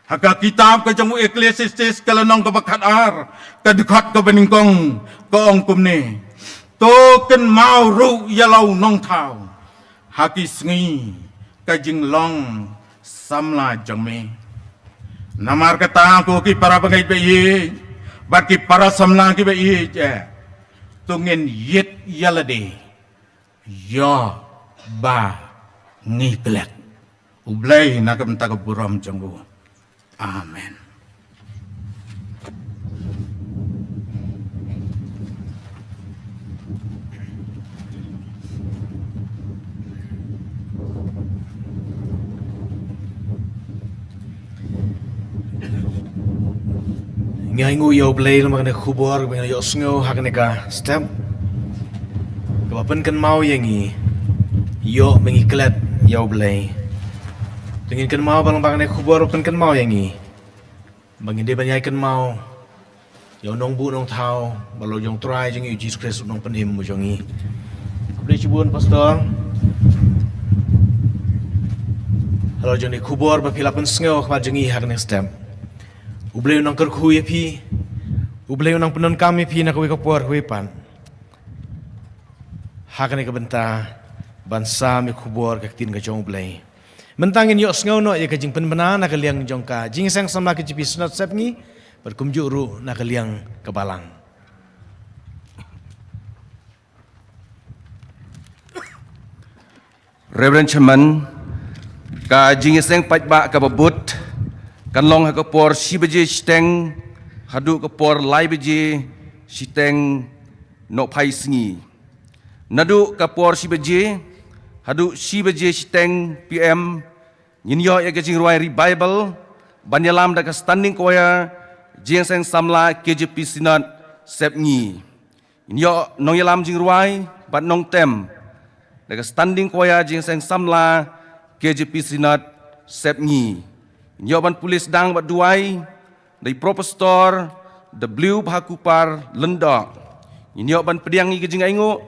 haka kitab ka jamu Ecclesiastes kalanong ka bakat ar ka dekat ka beningkong ka ongkum ni to kan mau ru yalau nong tau haki sngi ka jing long samla jangme namar kata aku ki para bangai bayi baki para samla ki bayi je tungin yit yalade yo ba ngiklek ublay nakam tagaburam janggu amen. Ngai ngu yo blay lo makna khubor makna yo sngo hakne ka step kapan kan mau yangi yo mengiklat yo blay dengan kan mau balang makna khubor kan mau yangi bangin de banyai kan mau yo nong bu nong thau balo jong try jeng yu Jesus Christ nong penhim mo jongi blay chibun pastor halo jong ni khubor ba philapan sngo khwa jengi hakne step ublay nang kerkhu yapi ublay nang penon kami pi nak wika puar huipan hakane ka benta bansa mi khubor ka tin ka jong ublay mentangin yo sngaw no ya ka jing penbana nak liang jong ka jing sang sama ka jipi sunat sep ngi berkumju ru nak liang ka balang Reverend Chairman ka jing seng pat ba ka babut kan long ha ka por si beje steng hadu ka por lai beje siteng no pai sngi nadu ka por si beje hadu si beje siteng PM nyinyo ya ka jing ruai revival banyalam da ka standing koya jing seng samla KJP sinat sep ngi nyinyo nong yalam jing ruai bat nong tem da ka standing koya jing seng samla KJP sinat sep ngi Nyoban pulis dang bat duai dari Profesor W Bhakupar Lendok. Nyoban pediangi kejing aingu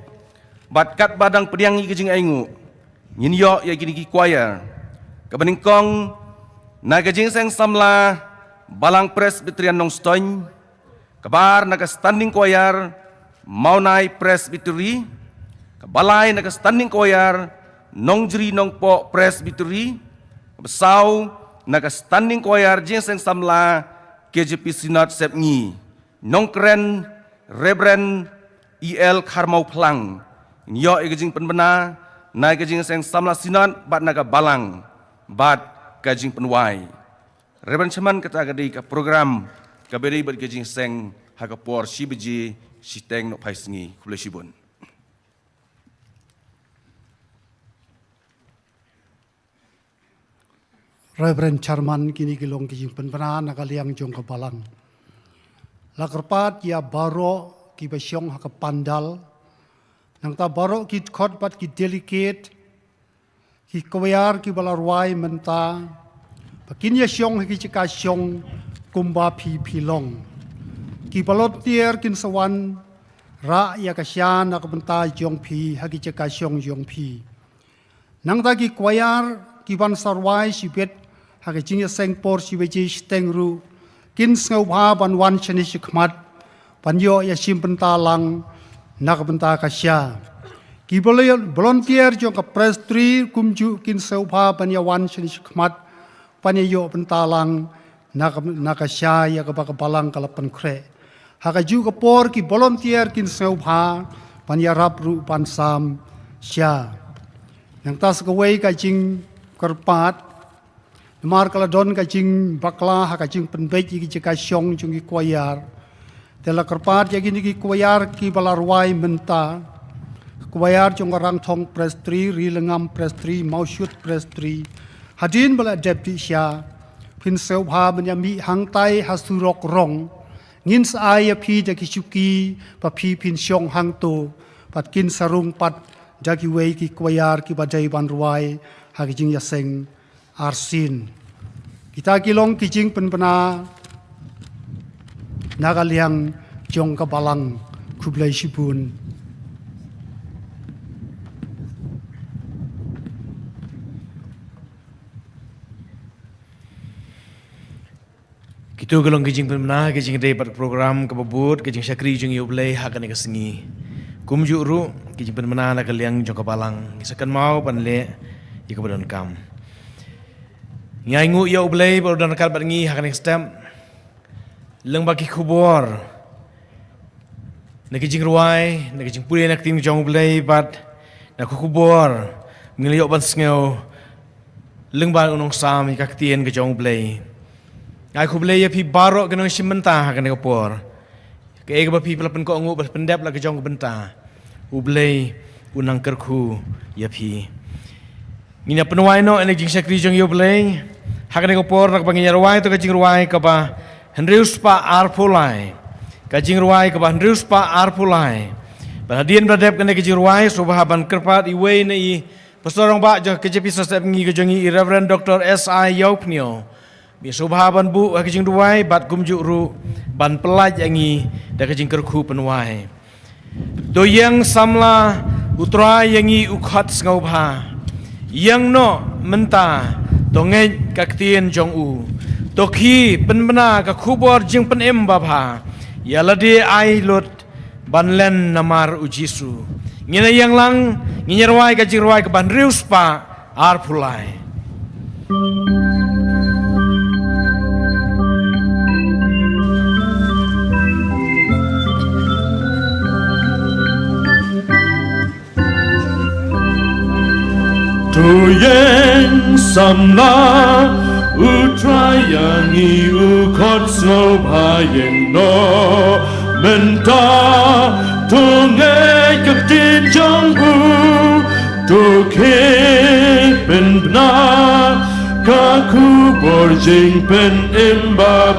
bat kat badang pediangi kejing aingu. Nyinyo ya gini ki choir. Kabaningkong na kejing seng samla balang presbyterian nong stoin. Kabar na standing choir maunai presbytery. Kabalai na standing choir nong jeri nong po presbytery. Besau naga standing choir jing samla KJP Sinat sep ngi nong keren Reverend EL Karmau Plang nyo igajing penbena na igajing seng samla Sinat bat naga balang bat gajing penwai Reverend Chairman kata gadi ka program kaberi bat gajing seng hakapor sibeji siteng no paisngi kulesibun Reverend Chairman kini kilong kijing penpana nakaliang jong kabalang. Lakarpat ya baro ki basyong hakapandal. Nang ta baro ki khot pat ki delicate. Ki kawayar ki balarwai menta. Pakin ya syong ki chika syong kumba pi pilong. Ki balot tier kin sawan ra ya kasyan nakabenta jong pi haki chika syong jong pi. Nang ta ki kawayar ki ban sarwai sibet haka jingya seng por si beji steng ru กินสงบหาบันวันชนิชิกมัดปัญโยยาชิมปันตาลังนักปันตากาชากีบลอนเทียร์จงกับเพรสตรีคุมจุกินสงบหาปัญญาวันชนิชิกมัดปัญโยปันตาลังนักชายากบักบัลังกลับปันเครหากju kapor ki volunteer kin seubha panyarap ru pan sam sya yang tas kawai ka jing karpat mar kala don ka jing bakla ha ka jing penbej ki jika syong jung ki kwayar tela karpat ya gini ki kwayar ki balarwai menta kwayar jong rang thong prestri ri lengam prestri mausyut prestri hadin bala deputy sya pin seubha menyami hangtai hasurok rongงินสายพีจากกิชุกีปะพีพินชงหังโตปัดกินสรุงปัดจากกิเวกิกวยาร์กิบาใจบันรวยหากจิงยาเซงอาร์ซินกิตากิลงกิจิงเป็นปนานากาเลียงจงกบาลังคุบเลยชิบุนKita gelong kijing pemna kijing dapat program kebabut kijing syakri jung yublei hakan ke sengi. Kum juru kijing pemna nak liang jong kapalang. Isakan mau panle ikabadan kam. Ngai ngu yublei badan kal bat ngi hakan stem. Leng bagi kubor. Nak kijing ruai, nak kijing puli nak tim jong yublei bat nak kubor. Ngili yok ban sngeu. Leng ba unong sam ikak tien ke jong yublei. Ai ku beli ya pi barok kena simenta kena kapor. Ke ega ba pi pelapen ko ngu pendep la ke jong benta. U beli unang kerku ya pi. Ngina penuai no ene jing sakri jong yo beli. Hakane kapor nak panginya ruai to ke jing ruai ka ba Hendrius pa arpulai. Ka jing ruai ka ba Hendrius pa arpulai. Baladian bradep kena ke jing ruai so bahaban kerpat iwe ne I pastorong ba jo ke jepi sasep ngi ke jongi Reverend Dr. S.I. Yopnio. Bisobha ban bu kajing duai bat kumjuk ru ban pelaj angi da kajing kerku penuai. Do yang samla utra yangi ukhat sngobha. Yang no menta tonge kaktien jong u. Toki penbena ka kubor jing penem babha. Yalade ai lot ban len namar ujisu. Ngina yang lang nginyarwai kajing ruai ke ban rius pa arpulai. Tuyeng samla utrayangi ukot snow bayeng no menta tungai kaktin jong u tuke pen bna kaku borjing pen imba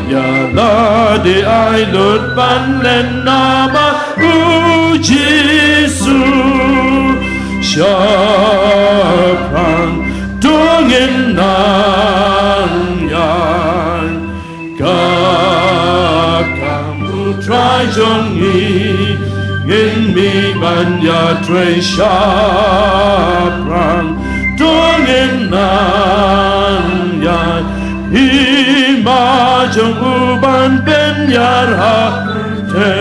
ya la de ai lut ban len nama ujisu Syapang dongin nan yan Kakamu try jongi Ngin mi ban ya tre syapang dongin nan yan Ima jong uban ben yarha te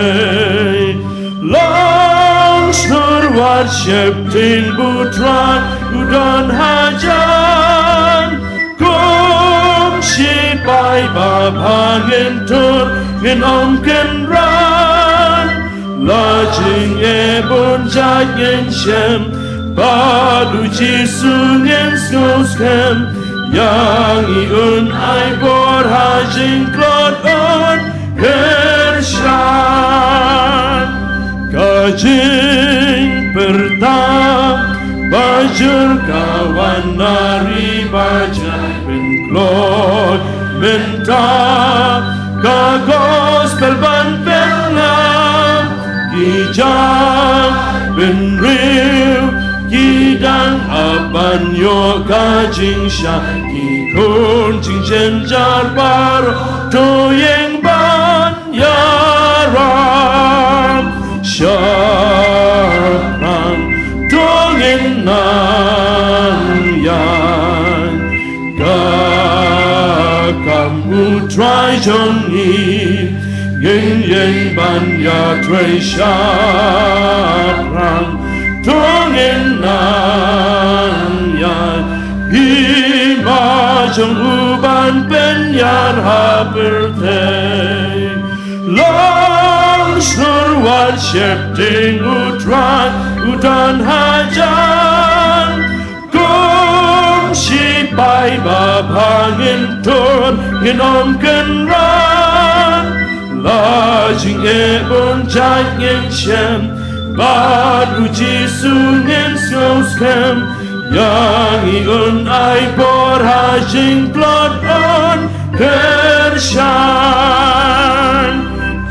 Worship tin butran udon hajan kum shi bai ba bangin tur ngin om ken ran la jing e bun jagin shem ba du chi sungen skem yang I un ai bor hajing klot on kershan kajing pertama bajur kawan nari bajai ben klot menta ka gospel ban penlam kijang ben riu kidang aban yo kajing sha ki kun jing jen jar bar to yeng ban yaram Syarang dongin nan yan Kakamu try trong nhị yên yên ban ya thuê xa răng trong yên nan ya hi ma trong u ban ben ya ha birthday long sur wal shepting udan hajan kum shi bai ba bangin ton ginom kan ran la jing e bon jang shem ba du ji sungen so skem yang iun ai por ha jing blood on kershan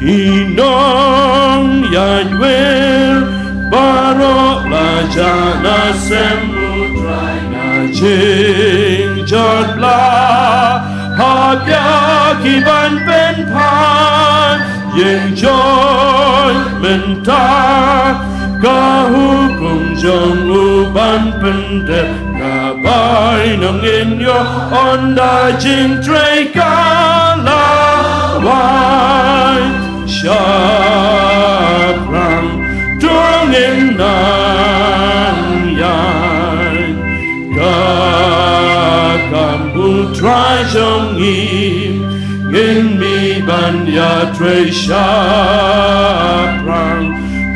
Inong yan will barok la jana semutrai na jing jot la habya kiban pen pan yen joy menta kahukum jong uban pende kabay nang inyo onda jing tray kala wai Shabram Tungin Nan Yan Kakam Utrai Jong Im In Mi Ban Ya Tre Shabram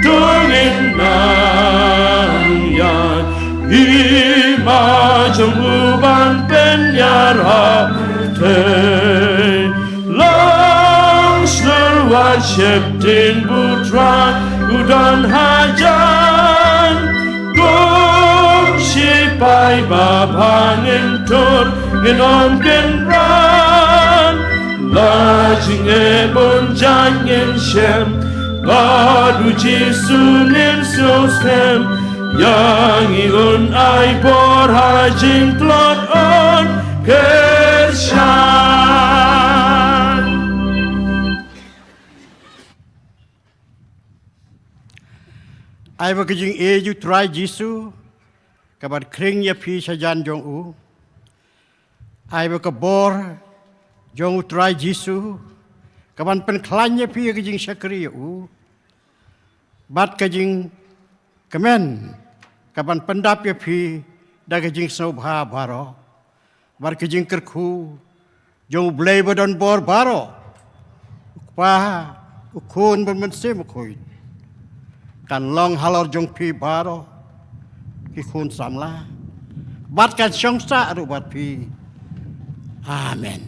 Tungin Nan Yan Ima Jong Uban Ben Yarha Te Sheptin Butran Udan Hajan Gom Shipai Babangin Tur Ginom Genran Lajing Ebon Jangin Shem Badu Jisunin Sosem Yang Iun Ai Bor Hajing Klot On Kershan ai ba kajing e ju try Jisu kabar kring ya phi sajan jong u ai ba ka bor jong u try Jisu kaban pen khlan ya phi kajing sakri u bat kajing kamen kaban pendap ya phi da kajing sobha baro bar kajing kerkhu jong blei badon bor baro pa ukun ban sem khoi kan long halor jong pi baro ki khun samla bat kan shong sa ru bat pi amen